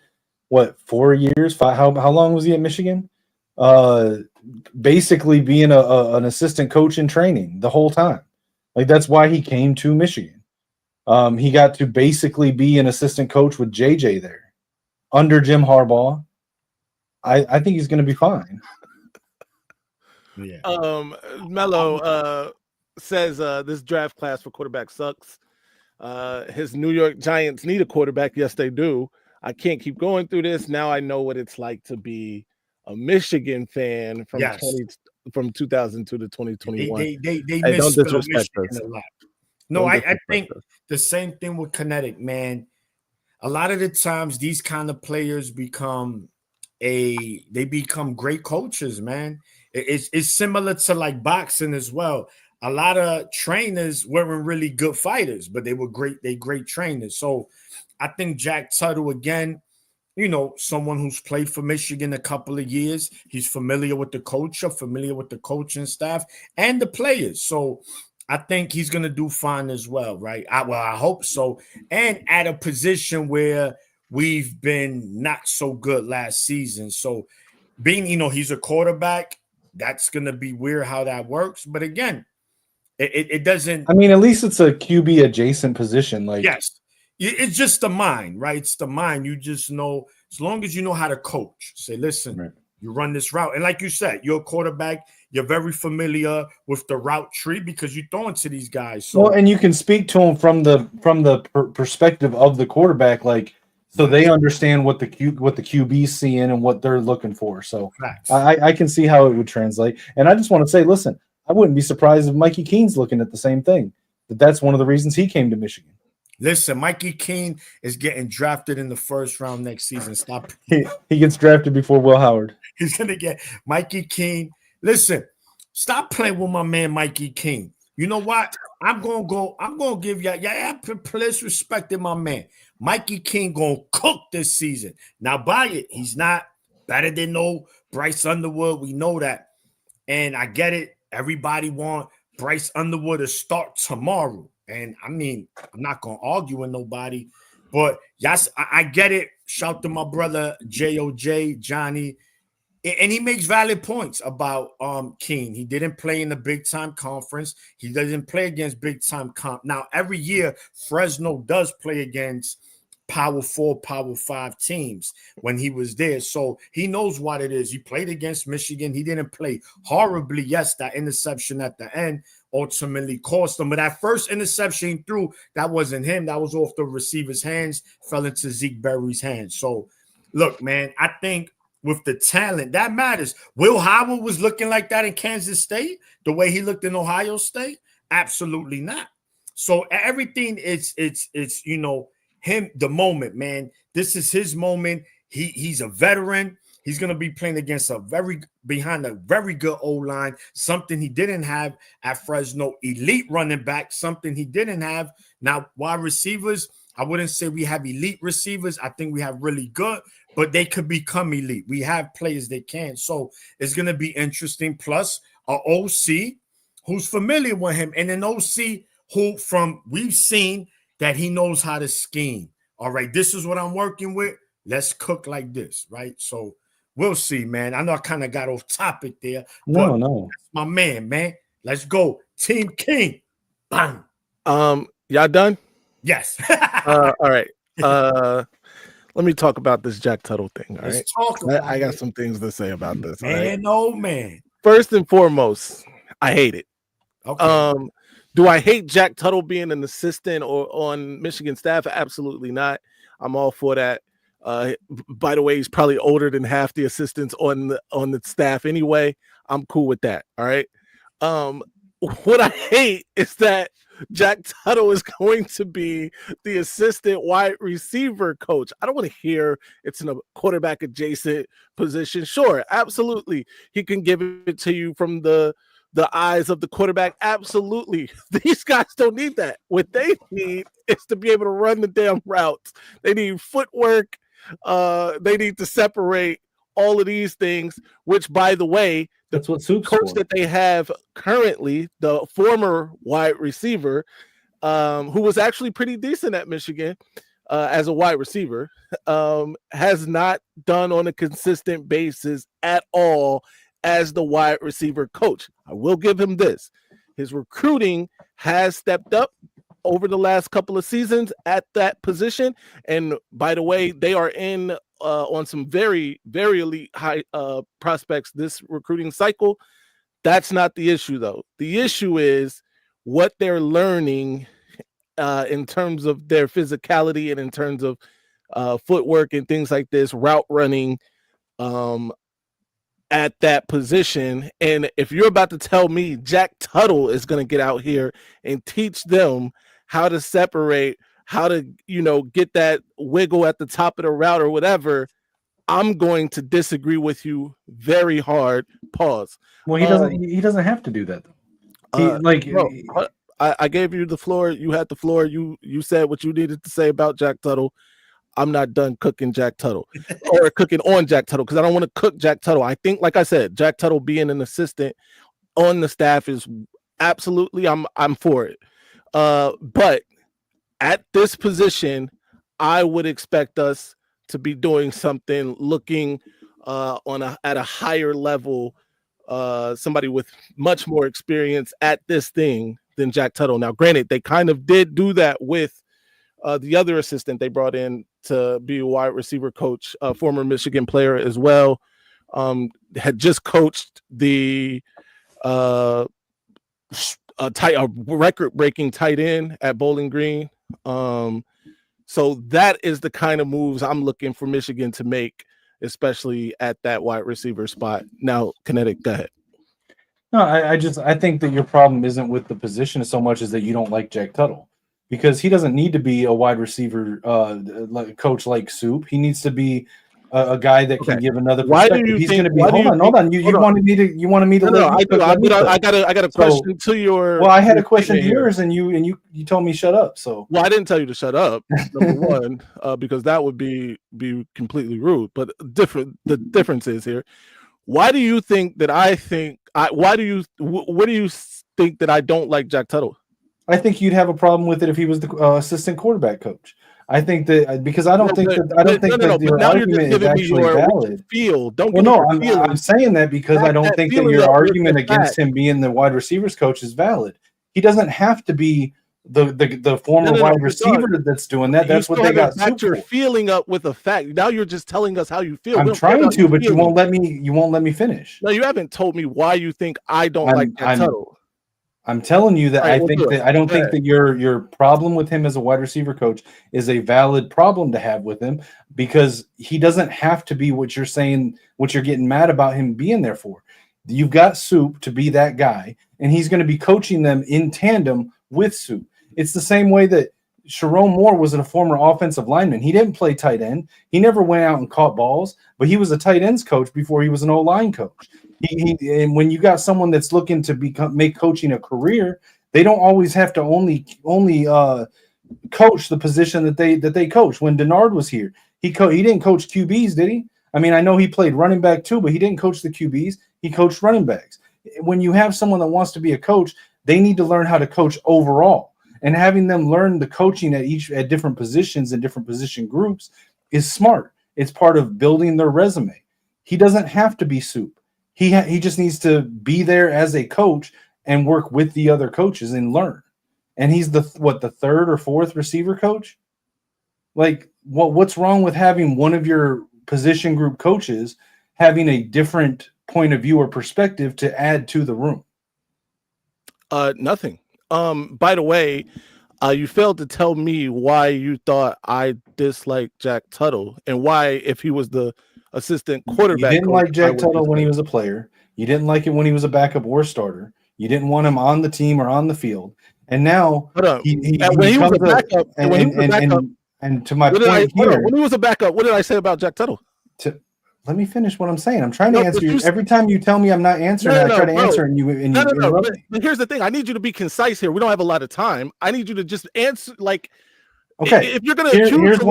4 years? How long was he at Michigan? Basically being an assistant coach in training the whole time. Like, that's why he came to Michigan. He got to basically be an assistant coach with JJ there under Jim Harbaugh. I think he's going to be fine. Yeah. Mello says this draft class for quarterback sucks. His New York Giants need a quarterback. Yes, they do. I can't keep going through this. Now I know what it's like to be a Michigan fan from 2002 to 2021. They don't disrespect us. No, I think the same thing with Kinetic, man. A lot of the times these kind of players become great coaches, man. It's similar to like boxing as well. A lot of trainers weren't really good fighters, but they were great trainers. So I think Jack Tuttle, again, someone who's played for Michigan a couple of years. He's familiar with the culture, familiar with the coaching staff and the players. So I think he's going to do fine as well, right? I hope so. And at a position where we've been not so good last season. So being, he's a quarterback, that's going to be weird how that works. But again, It doesn't. I mean, at least it's a QB adjacent position. Like, yes, it's just the mind, right? It's the mind. You just know, as long as you know how to coach. Say, listen, right. You run this route, and like you said, you're a quarterback. You're very familiar with the route tree because you're throwing to these guys. So, well, and you can speak to them from the perspective of the quarterback, like, so they understand what the QB's seeing and what they're looking for. So I can see how it would translate. And I just want to say, listen, I wouldn't be surprised if Mikey Keene's looking at the same thing. That's one of the reasons he came to Michigan. Listen, Mikey Keene is getting drafted in the first round next season. Stop. He gets drafted before Will Howard. He's gonna get Mikey Keene. Listen, stop playing with my man Mikey Keene. You know what? I'm gonna give y'all please respect my man. Mikey Keene gonna cook this season. Now buy it. He's not better than no Bryce Underwood. We know that. And I get it. Everybody want Bryce Underwood to start tomorrow. And I mean, I'm not gonna argue with nobody, but yes, I get it. Shout to my brother JOJ Johnny, and he makes valid points about Keene. He didn't play in the big time conference. He doesn't play against big time comp. Now every year Fresno does play against Power 4, Power 5 teams when he was there. So he knows what it is. He played against Michigan. He didn't play horribly. Yes, that interception at the end ultimately cost him. But that first interception he threw, that wasn't him. That was off the receiver's hands, fell into Zeke Berry's hands. So, look, man, I think with the talent, that matters. Will Howard was looking like that in Kansas State, the way he looked in Ohio State? Absolutely not. So everything it's you know, him, the moment, man. This is his moment. He's a veteran. He's going to be playing against behind a very good O-line, something he didn't have at Fresno. Elite running back, something he didn't have. Now, wide receivers, I wouldn't say we have elite receivers. I think we have really good, but they could become elite. We have players they can. So it's going to be interesting. Plus, an OC who's familiar with him, and an OC who we've seen that he knows how to scheme. All right, this is what I'm working with. Let's cook like this, right? So we'll see, man. I know I kind of got off topic there. No. That's my man. Let's go. Team King. Bang. Y'all done? Yes. All right. Let me talk about this Jack Tuttle thing. All Let's right. talk about I got some things to say about this. Man, oh man. First and foremost, I hate it. Okay. Do I hate Jack Tuttle being an assistant or on Michigan staff? Absolutely not. I'm all for that. By the way, he's probably older than half the assistants on the staff anyway. I'm cool with that. All right. What I hate is that Jack Tuttle is going to be the assistant wide receiver coach. I don't want to hear it's in a quarterback adjacent position. Sure, absolutely. He can give it to you from the eyes of the quarterback. Absolutely. These guys don't need that. What they need is to be able to run the damn routes. They need footwork. They need to separate all of these things, which, by the way, that's what Soup's coach for. that they have currently, the former wide receiver, who was actually pretty decent at Michigan as a wide receiver, has not done on a consistent basis at all as the wide receiver coach. I will give him this. His recruiting has stepped up over the last couple of seasons at that position. And by the way, they are in on some very, very elite high prospects this recruiting cycle. That's not the issue, though. The issue is what they're learning in terms of their physicality and in terms of footwork and things like this, route running at that position. And if you're about to tell me Jack Tuttle is going to get out here and teach them how to separate, how to, get that wiggle at the top of the route or whatever, I'm going to disagree with you very hard. Pause. Well, he doesn't have to do that though. I gave you the floor. You had the floor. You said what you needed to say about Jack Tuttle. I'm not done cooking Jack Tuttle or cooking on Jack Tuttle because I don't want to cook Jack Tuttle. I think, like I said, Jack Tuttle being an assistant on the staff is absolutely, I'm for it. But at this position, I would expect us to be doing something looking at a higher level, somebody with much more experience at this thing than Jack Tuttle. Now, granted, they kind of did do that with the other assistant they brought in to be a wide receiver coach, a former Michigan player as well, had just coached the record-breaking tight end at Bowling Green. So that is the kind of moves I'm looking for Michigan to make, especially at that wide receiver spot. Now, Kinetic, go ahead. No, I think that your problem isn't with the position so much as that you don't like Jack Tuttle, because he doesn't need to be a wide receiver coach like Soup. He needs to be a guy that can give another perspective. He's going to be. Hold on. You wanted me to. No, I do. I got a question to your. Well, I had a question to yours, and you told me shut up. So. Well, I didn't tell you to shut up. Number one, because that would be completely rude. But the difference is here. Why do you think that I think? What do you think that I don't like Jack Tuttle? I think you'd have a problem with it if he was the assistant quarterback coach. I think that because I don't think that your argument is actually valid. I'm saying that because I don't think that your argument against him being the wide receivers coach is valid. He doesn't have to be the former wide receiver that's doing that. That's what they got. Back your feeling up with a fact. Now you're just telling us how you feel. I'm trying to, but you won't let me finish. No, you haven't told me why you think I don't like Jack Tuttle. I'm telling you that I don't think that your problem with him as a wide receiver coach is a valid problem to have with him, because he doesn't have to be what you're saying, what you're getting mad about him being there for. You've got Soup to be that guy, and he's going to be coaching them in tandem with Soup. It's the same way that Sharon Moore was a former offensive lineman. He didn't play tight end. He never went out and caught balls, but he was a tight ends coach before he was an O-line coach. And when you got someone that's looking to make coaching a career, they don't always have to only coach the position that they coach. When Denard was here, he didn't coach QBs, did he? I mean, I know he played running back too, but he didn't coach the QBs. He coached running backs. When you have someone that wants to be a coach, they need to learn how to coach overall. And having them learn the coaching at different positions and different position groups is smart. It's part of building their resume. He doesn't have to be Soup. He just needs to be there as a coach and work with the other coaches and learn. And he's the third or fourth receiver coach? Like, what's wrong with having one of your position group coaches having a different point of view or perspective to add to the room? Nothing. By the way, you failed to tell me why you thought I disliked Jack Tuttle and why, if he was the assistant quarterback, you didn't like Jack Tuttle when he was a player. You didn't like it when he was a backup or starter. You didn't want him on the team or on the field. And now when he was a backup, and to my point here, when he was a backup, what did I say about Jack Tuttle? Let me finish what I'm saying. I'm trying to answer you. Every time you tell me I'm not answering, I try to answer, and you interrupt me. But here's the thing: I need you to be concise here. We don't have a lot of time. I need you to just answer. Like, okay, if you're gonna here's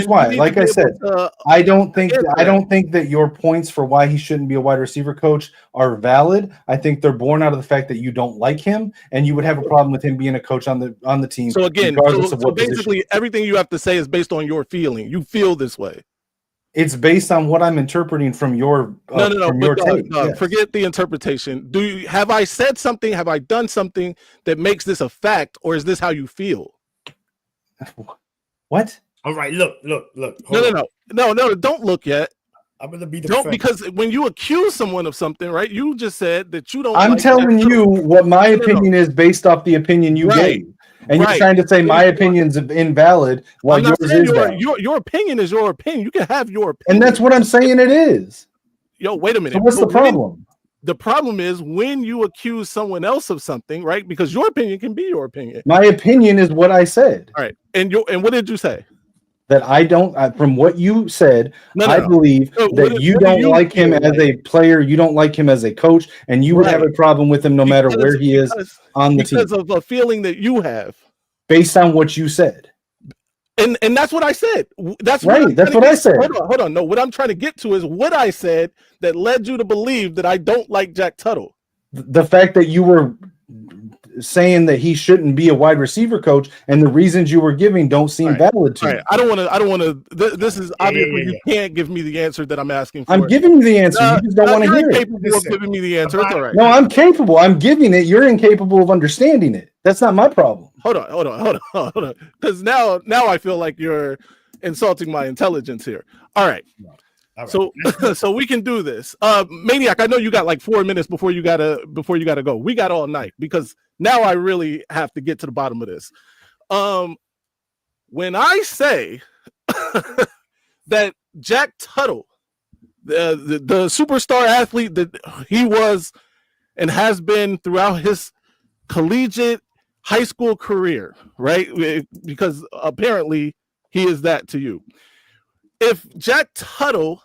why. Like I said, I don't think that your points for why he shouldn't be a wide receiver coach are valid. I think they're born out of the fact that you don't like him, and you would have a problem with him being a coach on the team. So again, so basically, everything you have to say is based on your feeling. You feel this way. It's based on what I'm interpreting from your take. Yes. Forget the interpretation. Have I said something? Have I done something that makes this a fact, or is this how you feel? What? All right, look. No, don't look yet. I'm gonna be the don't, because when you accuse someone of something, right? You just said that you don't. I'm telling you what my opinion is based off the opinion you gave. And you're trying to say my opinion's invalid while yours is valid. Your opinion is your opinion. You can have your opinion. And that's what I'm saying it is. Yo, wait a minute. So what's the problem? The problem is when you accuse someone else of something, right? Because your opinion can be your opinion. My opinion is what I said. All right. And what did you say? That I don't, from what you said, I believe that you don't like him as a player, you don't like him as a coach, and you would have a problem with him no matter where he is on the team. Because of a feeling that you have. Based on what you said. And that's what I said. That's right. That's what I said. Hold on. No, what I'm trying to get to is what I said that led you to believe that I don't like Jack Tuttle. The fact that you were saying that he shouldn't be a wide receiver coach, and the reasons you were giving don't seem valid to me. I don't want to. This is obviously you can't give me the answer that I'm asking for. I'm giving you the answer. You just don't want to hear it. You're incapable of giving me the answer. It's all right. No, I'm capable. I'm giving it. You're incapable of understanding it. That's not my problem. Hold on. Because now I feel like you're insulting my intelligence here. All right. So so we can do this. Maniac, I know you got like 4 minutes before you gotta go. We got all night because now I really have to get to the bottom of this. When I say that Jack Tuttle, the superstar athlete that he was and has been throughout his collegiate high school career, right? Because apparently he is that to you. If Jack Tuttle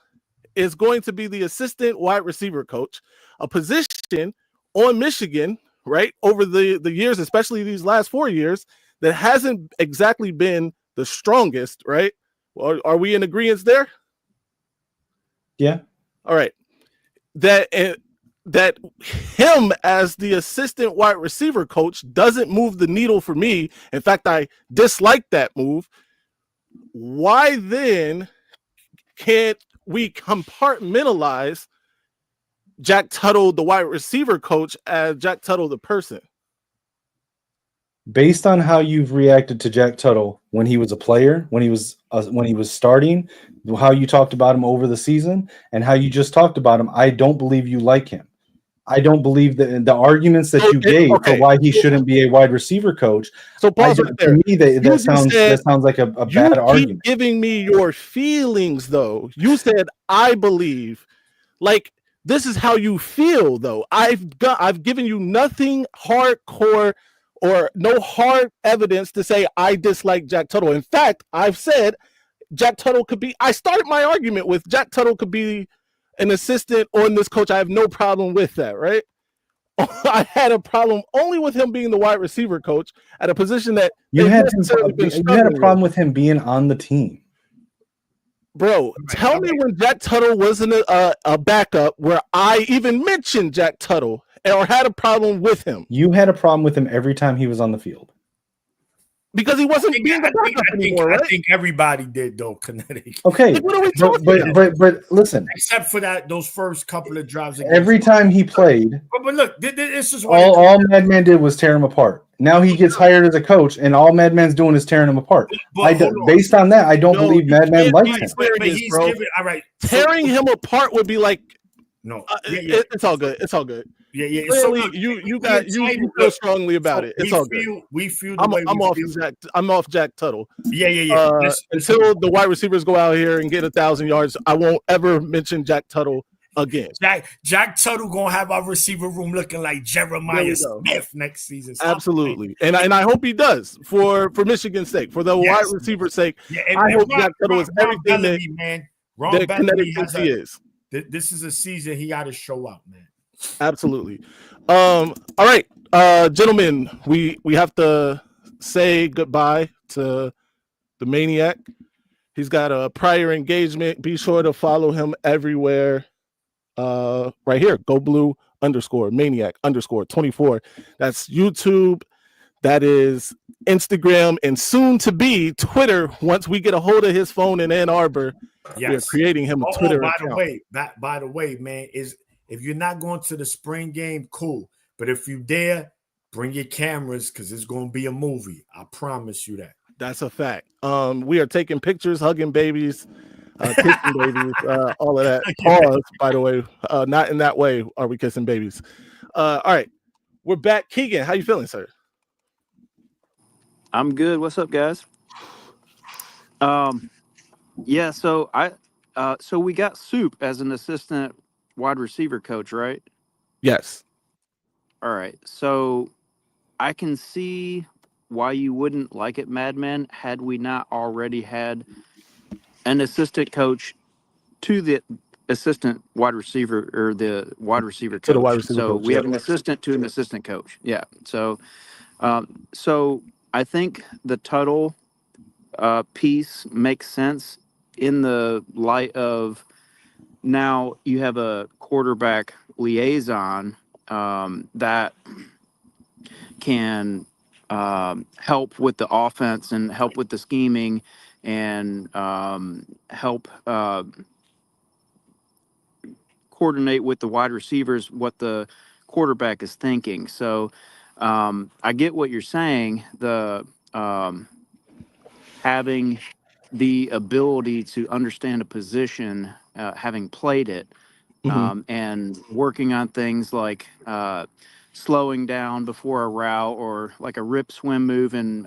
is going to be the assistant wide receiver coach, a position on Michigan, right, over the years, especially these last 4 years, that hasn't exactly been the strongest, right? Are we in agreement there? Yeah. All right. That him as the assistant wide receiver coach doesn't move the needle for me. In fact, I dislike that move. Why then can't we compartmentalize Jack Tuttle, the wide receiver coach, as Jack Tuttle, the person? Based on how you've reacted to Jack Tuttle when he was a player, when he was starting, how you talked about him over the season, and how you just talked about him, I don't believe you like him. I don't believe that the arguments that you gave for why he shouldn't be a wide receiver coach. So pause right there. To me, that sounds like a bad argument. You keep giving me your feelings, though. You said I believe. Like, this is how you feel, though. I've given you nothing hardcore or no hard evidence to say I dislike Jack Tuttle. In fact, I've said Jack Tuttle could be. I started my argument with Jack Tuttle could be an assistant on this coach. I have no problem with that, right? I had a problem only with him being the wide receiver coach at a position that you had a problem with him being on the team. Bro, tell me when Jack Tuttle wasn't a backup where I even mentioned Jack Tuttle or had a problem with him. You had a problem with him every time he was on the field. Because he wasn't being a backup anymore, right? I think everybody did, though, Connecticut. Okay, like, what are we talking about? But listen. Except for those first couple of drives. Every time he played. But look, this is what all Madman did was tear him apart. Now he gets hired as a coach, and all Madman's doing is tearing him apart. Based on that, I don't believe Madman likes him. But he's giving, all right. Tearing him apart would be like, no, it's all good. It's all good. Yeah. Clearly, you feel strongly about it. It's all good. We feel. I'm off Jack Tuttle. Yeah. Until the wide receivers go out here and get 1,000 yards, I won't ever mention Jack Tuttle again. Jack Tuttle gonna have our receiver room looking like Jeremiah Smith next season. Absolutely, and I hope he does for Michigan's sake, for the wide receiver's sake. Yeah, I hope Jack Tuttle is everything that Bellamy thinks he is. This is a season he got to show up, man. Absolutely. All right, gentlemen, we have to say goodbye to the Maniac. He's got a prior engagement. Be sure to follow him everywhere. Right here, Go Blue _ Maniac _ 24. That's YouTube. That is Instagram, and soon to be Twitter. Once we get a hold of his phone in Ann Arbor, we're creating him a Twitter account. By the way, man, if you're not going to the spring game, cool. But if you dare, bring your cameras because it's going to be a movie. I promise you that. That's a fact. We are taking pictures, hugging babies, kissing babies, all of that. Pause, by the way. Not in that way are we kissing babies. All right. We're back. Keegan, how you feeling, sir? I'm good. What's up, guys? Yeah, so so we got Soup as an assistant wide receiver coach, right? Yes. All right. So I can see why you wouldn't like it, Madman, had we not already had an assistant coach to the assistant wide receiver or the wide receiver coach. To the wide receiver so coach, we have an assistant to an assistant coach. Yeah. So I think the Tuttle piece makes sense in the light of now you have a quarterback liaison that can help with the offense and help with the scheming and help coordinate with the wide receivers what the quarterback is thinking. So I get what you're saying. The having the ability to understand a position, having played it, and working on things like slowing down before a route or like a rip swim move and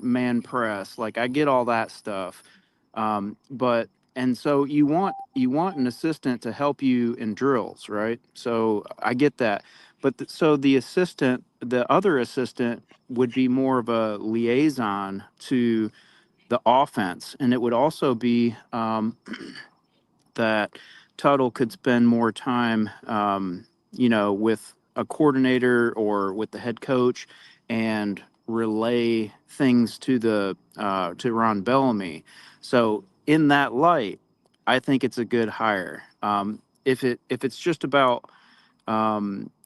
man press. Like I get all that stuff, but and so you want an assistant to help you in drills, right? So I get that, but so the other assistant would be more of a liaison to the offense, and it would also be that Tuttle could spend more time, with a coordinator or with the head coach, and relay things to Ron Bellamy. So in that light, I think it's a good hire. If it's just about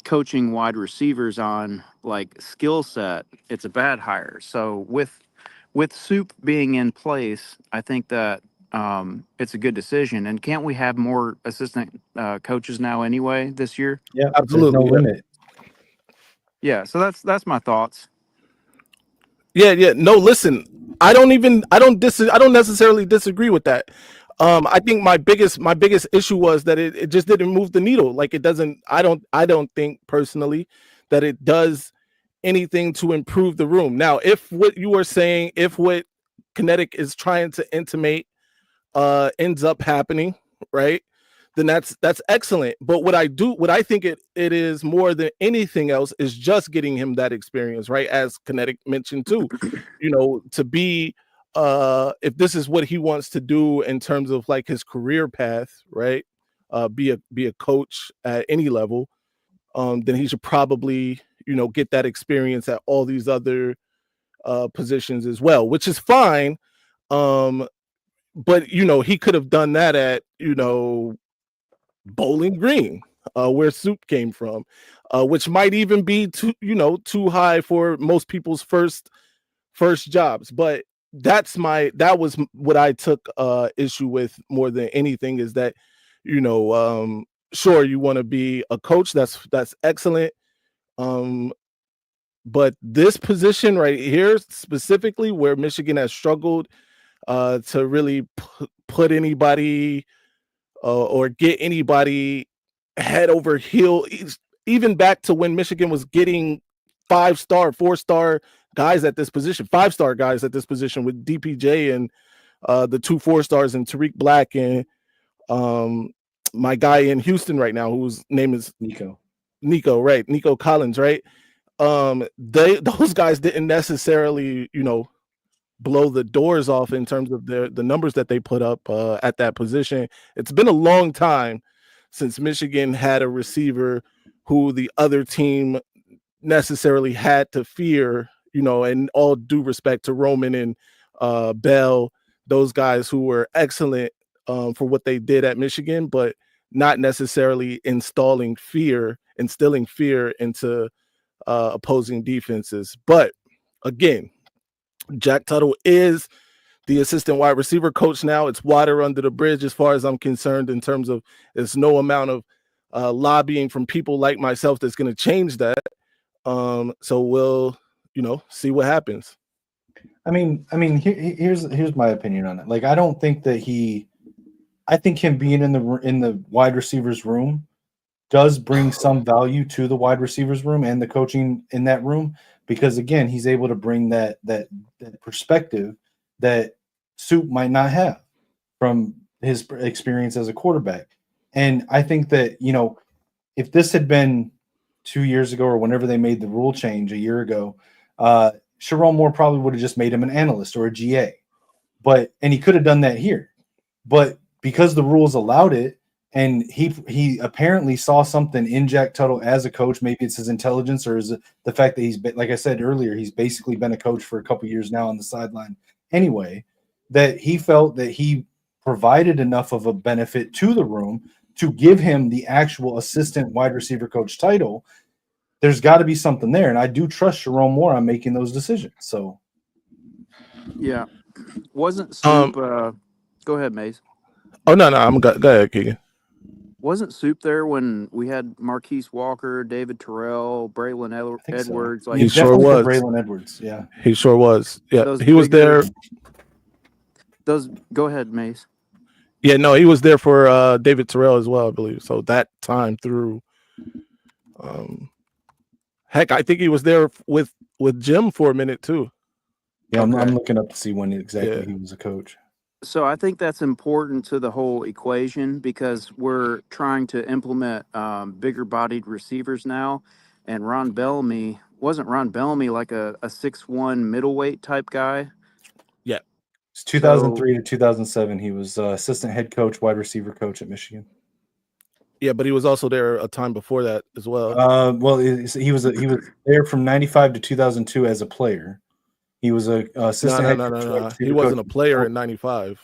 coaching wide receivers on like skill set, it's a bad hire. So with Soup being in place, I think that it's a good decision. And can't we have more assistant coaches now anyway this year? Yeah, Absolutely, there's no yeah. limit. Yeah. So that's my thoughts. Yeah. No, listen, I don't necessarily disagree with that. I think my biggest issue was that it just didn't move the needle. Like it doesn't. I don't think personally that it does anything to improve the room. Now, if what you are saying, if what Kinetic is trying to intimate ends up happening, right? Then that's excellent. But what I think it is more than anything else is just getting him that experience, right? As Kinetic mentioned too, to be if this is what he wants to do in terms of like his career path, right? Be a coach at any level, then he should probably, get that experience at all these other positions as well, which is fine. But he could have done that at Bowling Green, where Soup came from, which might even be too high for most people's first jobs. But that was what I took issue with more than anything, is that sure, you want to be a coach, that's excellent, but this position right here specifically, where Michigan has struggled to really put anybody or get anybody head over heel, even back to when Michigan was getting 5-star, 4-star guys at this position, 5-star guys at this position with DPJ and the 2 4-stars and Tariq Black and my guy in Houston right now, whose name is Nico, right? Nico Collins, right? Those guys didn't necessarily, blow the doors off in terms of the numbers that they put up at that position. It's been a long time since Michigan had a receiver who the other team necessarily had to fear, and all due respect to Roman and Bell, those guys who were excellent for what they did at Michigan, but not necessarily instilling fear into opposing defenses. But again, Jack Tuttle is the assistant wide receiver coach now. It's water under the bridge as far as I'm concerned, in terms of there's no amount of lobbying from people like myself that's going to change that. So we'll, see what happens. I mean, here's my opinion on it. Like, I don't think that I think him being in the wide receivers room does bring some value to the wide receivers room and the coaching in that room, because again, he's able to bring that perspective that Soup might not have from his experience as a quarterback. And I think that, if this had been 2 years ago or whenever they made the rule change a year ago, Sharon Moore probably would have just made him an analyst or a GA. And he could have done that here. But because the rules allowed it, and he apparently saw something in Jack Tuttle as a coach, maybe it's his intelligence or is it the fact that he's been, like I said earlier, he's basically been a coach for a couple years now on the sideline anyway, that he felt that he provided enough of a benefit to the room to give him the actual assistant wide receiver coach title. There's got to be something there. And I do trust Sharon Moore on making those decisions. So, yeah. Wasn't Soup go ahead, Maize. Oh, no, I'm go ahead, Keegan. wasn't Soup there when we had Marquise Walker, David Terrell, Braylon Edwards? So. Like He sure was. Braylon Edwards. Yeah, he sure was. Yeah, those he was there. Those. Go ahead, Mace. Yeah, no, he was there for David Terrell as well, I believe. So that time through, heck, I think he was there with Jim for a minute too. Yeah, I'm looking up to see when exactly he was a coach. So I think that's important to the whole equation because we're trying to implement bigger bodied receivers now. And wasn't Ron Bellamy like a 6'1" middleweight type guy? Yeah. It's 2003 to 2007. He was assistant head coach, wide receiver coach at Michigan. Yeah, but he was also there a time before that as well. Well, he was there from 95 to 2002 as a player. He was a assistant head coach. No. He wasn't a player in 95.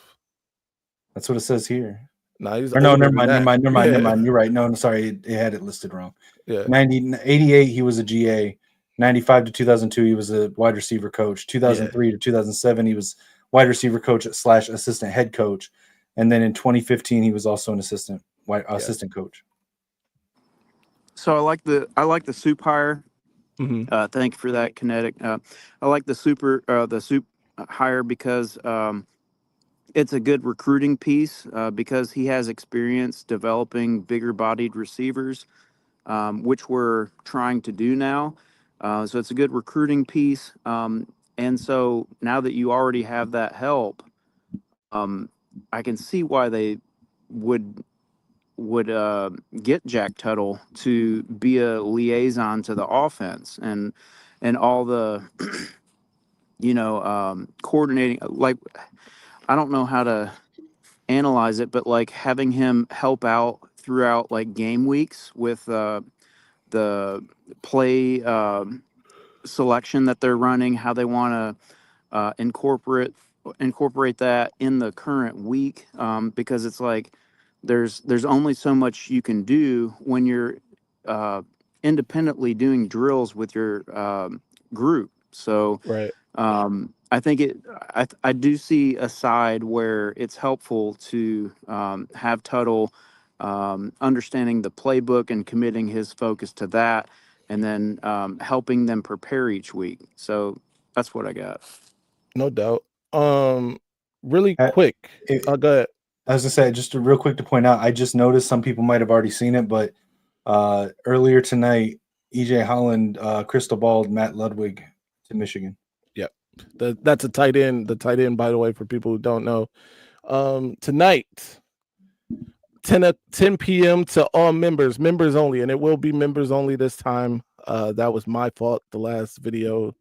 That's what it says here. No, he's never mind. You're right. No, I'm sorry. It had it listed wrong. Yeah. 88, he was a GA. 95 to 2002, he was a wide receiver coach. 2003 to 2007, he was wide receiver coach / assistant head coach. And then in 2015, he was also an assistant coach. So I like the Soup hire. Mm-hmm. Thank you for that, Kinetic. I like the Soup hire because it's a good recruiting piece because he has experience developing bigger bodied receivers, which we're trying to do now. So it's a good recruiting piece. And so now that you already have that help, I can see why they would get Jack Tuttle to be a liaison to the offense and all the coordinating. Like, I don't know how to analyze it, but like having him help out throughout like game weeks with the play selection that they're running, how they want to incorporate that in the current week, because it's like there's only so much you can do when you're independently doing drills with your group. So right. I think I do see a side where it's helpful to have Tuttle understanding the playbook and committing his focus to that, and then helping them prepare each week. So that's what I got. No doubt. Really quick. Go ahead. I was gonna say, just real quick to point out, I just noticed some people might have already seen it, but earlier tonight, EJ Holland crystal balled Matt Ludwig to Michigan. Yep. That's a tight end. The tight end, by the way, for people who don't know. Tonight, 10 p.m. to all members only, and it will be members only this time. That was my fault. The last video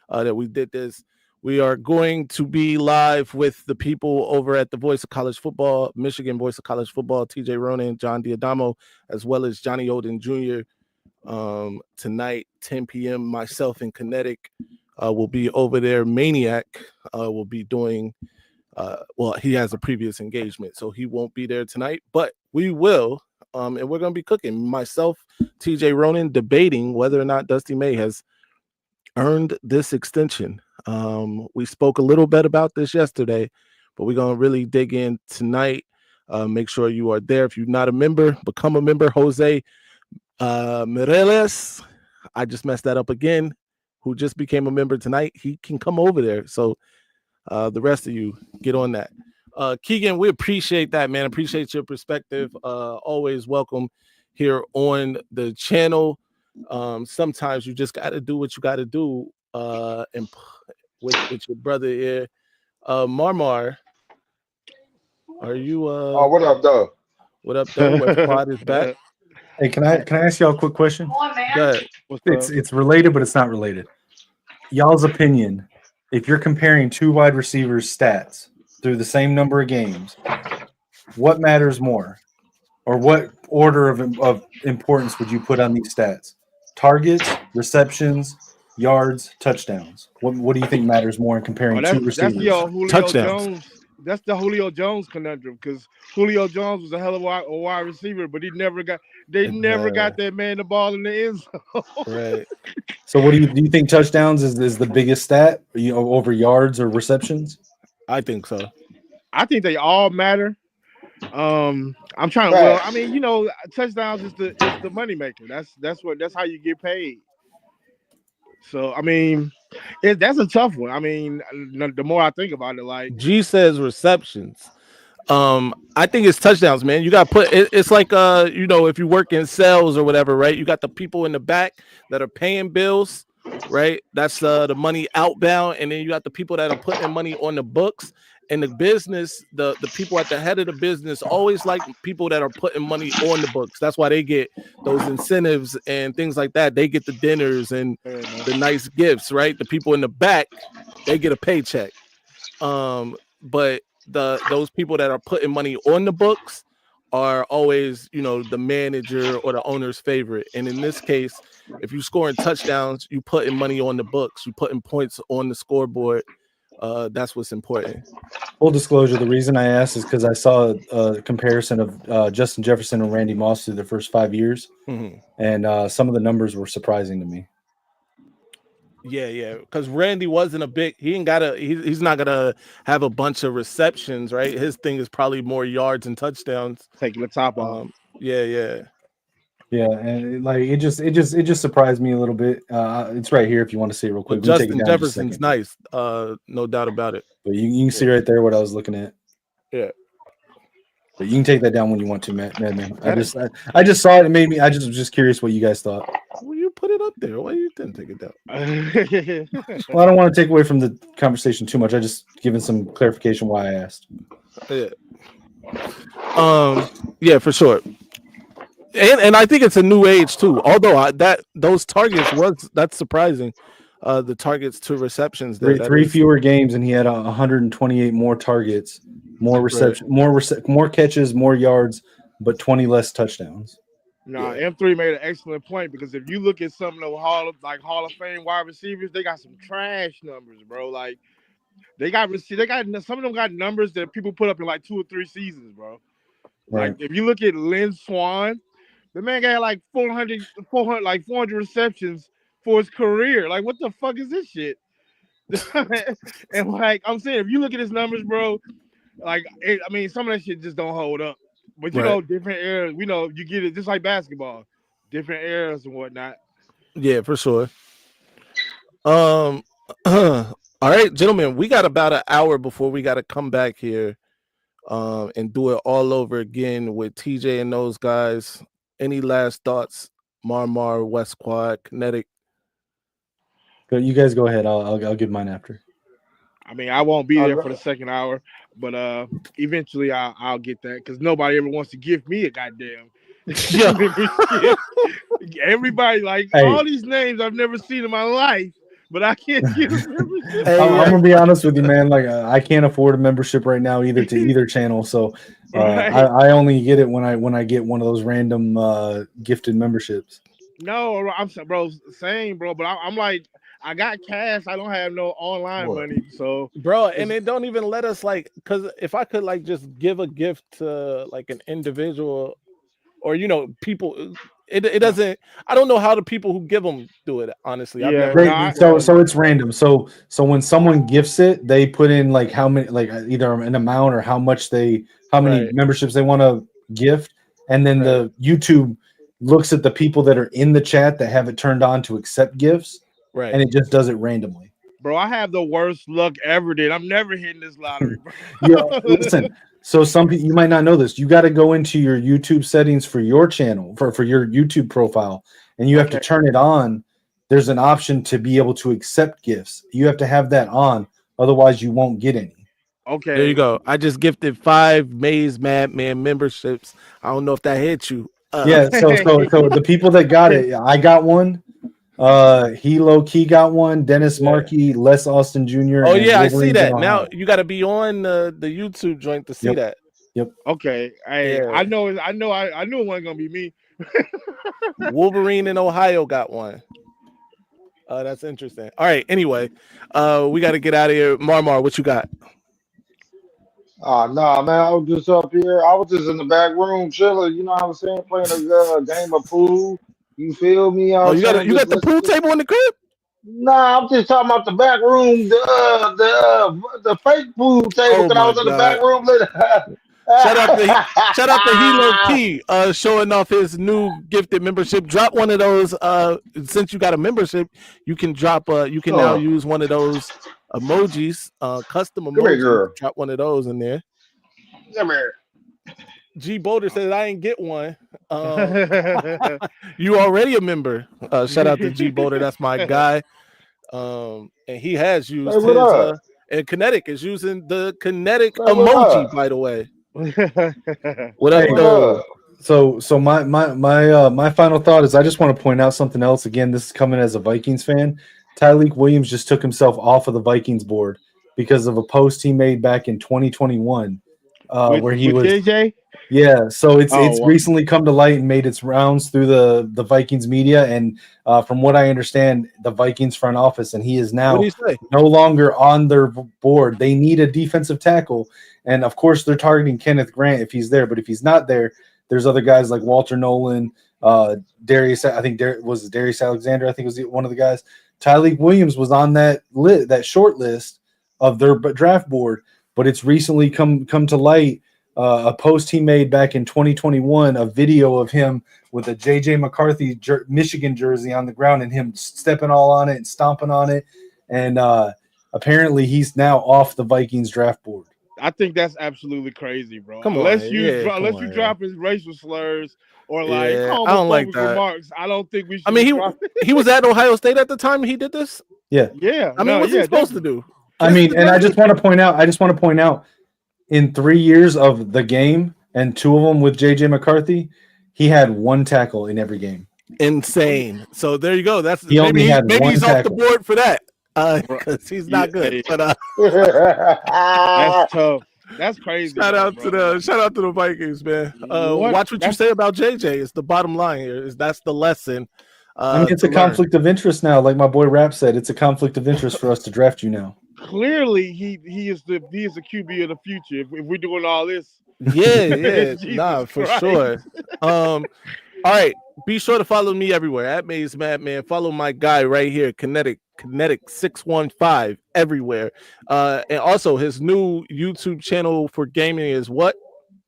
that we did this. We are going to be live with the people over at the Voice of College Football, Michigan Voice of College Football, TJ Ronan, John Diadamo, as well as Johnny Oden Jr. Tonight, 10 p.m. Myself and Kinetic will be over there. Maniac will be doing, he has a previous engagement, so he won't be there tonight, but we will, and we're going to be cooking. Myself, TJ Ronan, debating whether or not Dusty May has earned this extension. We spoke a little bit about this yesterday, but we're going to really dig in tonight. Make sure you are there. If you're not a member, become a member. Jose Mireles, I just messed that up again, who just became a member tonight. He can come over there. So the rest of you, get on that. Keegan, we appreciate that, man. Appreciate your perspective. Always welcome here on the channel. Sometimes you just got to do what you got to do and with your brother here. Marmar, are you what up, though? What up, though? West Squad is back. Hey, can I ask y'all a quick question? It's related, but it's not related. Y'all's opinion, if you're comparing two wide receivers' stats through the same number of games, what matters more? Or what order of importance would you put on these stats? Targets, receptions, yards, touchdowns. What do you think matters more in comparing two receivers? That's Julio touchdowns. Jones. That's the Julio Jones conundrum, because Julio Jones was a hell of a wide receiver, but they never got that man the ball in the end zone. Right. So what do you think touchdowns is the biggest stat, over yards or receptions? I think so. I think they all matter. I I'm trying. Well, I Facts. mean, touchdowns is the moneymaker. That's how you get paid. So I mean, that's a tough one. I mean, the more I think about it, like G says receptions. I think it's touchdowns, man. You got to put it's like if you work in sales or whatever, right? You got the people in the back that are paying bills, right? That's the money outbound, and then you got the people that are putting their money on the books. And the business, the people at the head of the business always like people that are putting money on the books. That's why they get those incentives and things like that. They get the dinners and the nice gifts, right? The people in the back, they get a paycheck. But those people that are putting money on the books are always, the manager or the owner's favorite. And in this case, if you scoring touchdowns, you putting money on the books, you putting points on the scoreboard. That's what's important. Full disclosure, the reason I asked is because I saw a comparison of Justin Jefferson and Randy Moss through their first 5 years, and some of the numbers were surprising to me. Yeah, because Randy wasn't a big. He ain't got he's not gonna have a bunch of receptions, right? His thing is probably more yards and touchdowns. Taking the top off. Yeah, and like it just surprised me a little bit. It's right here if you want to see it real quick. Justin Jefferson's nice, no doubt about it. But you can see right there what I was looking at. Yeah. But you can take that down when you want to, man. I just saw it and made me. I was just curious what you guys thought. Well, you put it up there. Why you didn't take it down? Well, I don't want to take away from the conversation too much. I just given some clarification why I asked. Yeah, for sure. And I think it's a new age too. Although those targets that's surprising. The targets to receptions. Three fewer games, and he had 128 more targets, more reception, more catches, more yards, but 20 less touchdowns. M3 made an excellent point because if you look at some of the Hall of Fame wide receivers, they got some trash numbers, bro. Like they got some of them got numbers that people put up in like 2 or 3 seasons, bro. Right. Like if you look at Lynn Swan, the man got like 400 receptions for his career. Like, what the fuck is this shit? And like I'm saying, if you look at his numbers, bro, like some of that shit just don't hold up. But different eras, you get it just like basketball, different eras and whatnot. Yeah, for sure. All right, gentlemen, we got about an hour before we got to come back here and do it all over again with TJ and those guys. Any last thoughts? Marmar, West Quad, Kinetic. You guys go ahead. I'll give mine after. I mean, I won't be there for the second hour, but eventually I'll get that because nobody ever wants to give me a goddamn membership. Everybody all these names I've never seen in my life, but I can't get a membership. I'm gonna be honest with you, man. Like I can't afford a membership right now either to either channel, so I only get it when I get one of those random gifted memberships. No, I'm bro, same, bro. But I'm like, I got cash. I don't have no online money, so bro. And they don't even let us because if I could just give a gift to an individual, or people, it doesn't. I don't know how the people who give them do it. Honestly, so it's random. So when someone gifts it, they put in how many, either an amount or how many memberships they want to gift, and then the YouTube looks at the people that are in the chat that have it turned on to accept gifts, and it just does it randomly. Bro, I have the worst luck ever, dude. I'm never hitting this lottery, bro. Listen. So some people, you might not know this. You got to go into your YouTube settings for your channel, for your YouTube profile, and you have to turn it on. There's an option to be able to accept gifts. You have to have that on, otherwise you won't get any. Okay. There you go. I just gifted 5 Maize Madman memberships. I don't know if that hit you. So the people that got it, I got one. He low key got one. Dennis Markey, Les Austin Jr. Oh yeah, I see that. Now you got to be on the YouTube joint to see that. Yep. Okay. I knew it wasn't gonna be me. Wolverine in Ohio got one. That's interesting. All right. Anyway, we got to get out of here. Marmar, what you got? Nah, man. I was just up here. I was just in the back room chilling. You know what I'm saying? Playing a game of pool. You feel me? You got the pool table in the crib? Nah, I'm just talking about the back room, the fake pool table. Because I was in the back room. Shout out to Hilo Key, showing off his new gifted membership. Drop one of those. Since you got a membership, you can drop. You can now use one of those emojis, custom Come here, emojis. girl. Drop one of those in there. Come here. G Boulder says I ain't get one. You already a member. Shout out to G Boulder. That's my guy. And he has used Say what his. up. And Kinetic is using the Kinetic Say what emoji, up. by the way. What up, What though? up? So my final thought is I just want to point out something else. Again, this is coming as a Vikings fan. Tyleek Williams just took himself off of the Vikings board because of a post he made back in 2021, where he was JJ. Yeah, so it's wow. recently come to light and made its rounds through the Vikings media, and from what I understand, the Vikings front office, and he is now no longer on their board. They need a defensive tackle, and of course they're targeting Kenneth Grant if he's there. But if he's not there, there's other guys like Walter Nolan, Darius. I think Darius Alexander. I think was one of the guys. Tyleek Williams was on that short list of their draft board, but it's recently come to light. A post he made back in 2021, a video of him with a J.J. McCarthy Michigan jersey on the ground and him stepping all on it and stomping on it. And apparently he's now off the Vikings draft board. I think that's absolutely crazy, bro. Unless you drop his racial slurs or like homophobic remarks, I don't think we should. I mean, he was at Ohio State at the time he did this. Yeah. I mean, what's he supposed to do? I mean, and I just want to point out, in 3 years of the game, and 2 of them with J.J. McCarthy, he had 1 tackle in every game. Insane. So there you go. That's maybe he's off the board for that because he's not good. But that's tough. That's crazy. Shout out to the Vikings, man. Watch what you say about JJ. It's the bottom line here. That's the lesson. I mean, it's a conflict of interest now. Like my boy Rap said, it's a conflict of interest for us to draft you now. Clearly, he is the QB of the future. If we're doing all this, yeah, for sure. All right, be sure to follow me everywhere at Maize Madman. Follow my guy right here, Kinetic 615 everywhere. And also his new YouTube channel for gaming is what?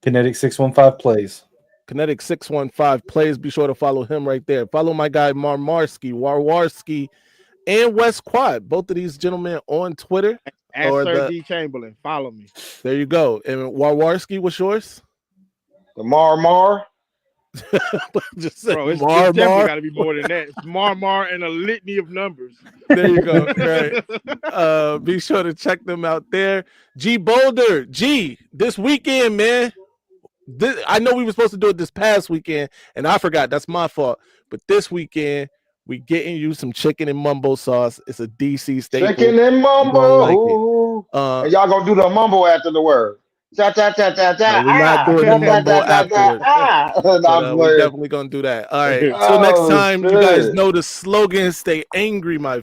Kinetic 615 plays. Kinetic 615 plays. Be sure to follow him right there. Follow my guy Warwarski. And West Quad, both of these gentlemen on Twitter. At Sir D Chamberlain, follow me. There you go. And Warwarski, what's yours? The Mar. Just say bro, it's definitely got to be more than that. It's Mar and a litany of numbers. There you go. Right. Be sure to check them out there. G Boulder, this weekend, man. I know we were supposed to do it this past weekend, and I forgot. That's my fault. But this weekend, we getting you some chicken and mumbo sauce. It's a DC staple. Chicken and mumbo. And y'all gonna do the mumbo after the word. No, we're not doing the mumbo afterwards. We're definitely gonna do that. All right. Until next time, you guys know the slogan: stay angry, my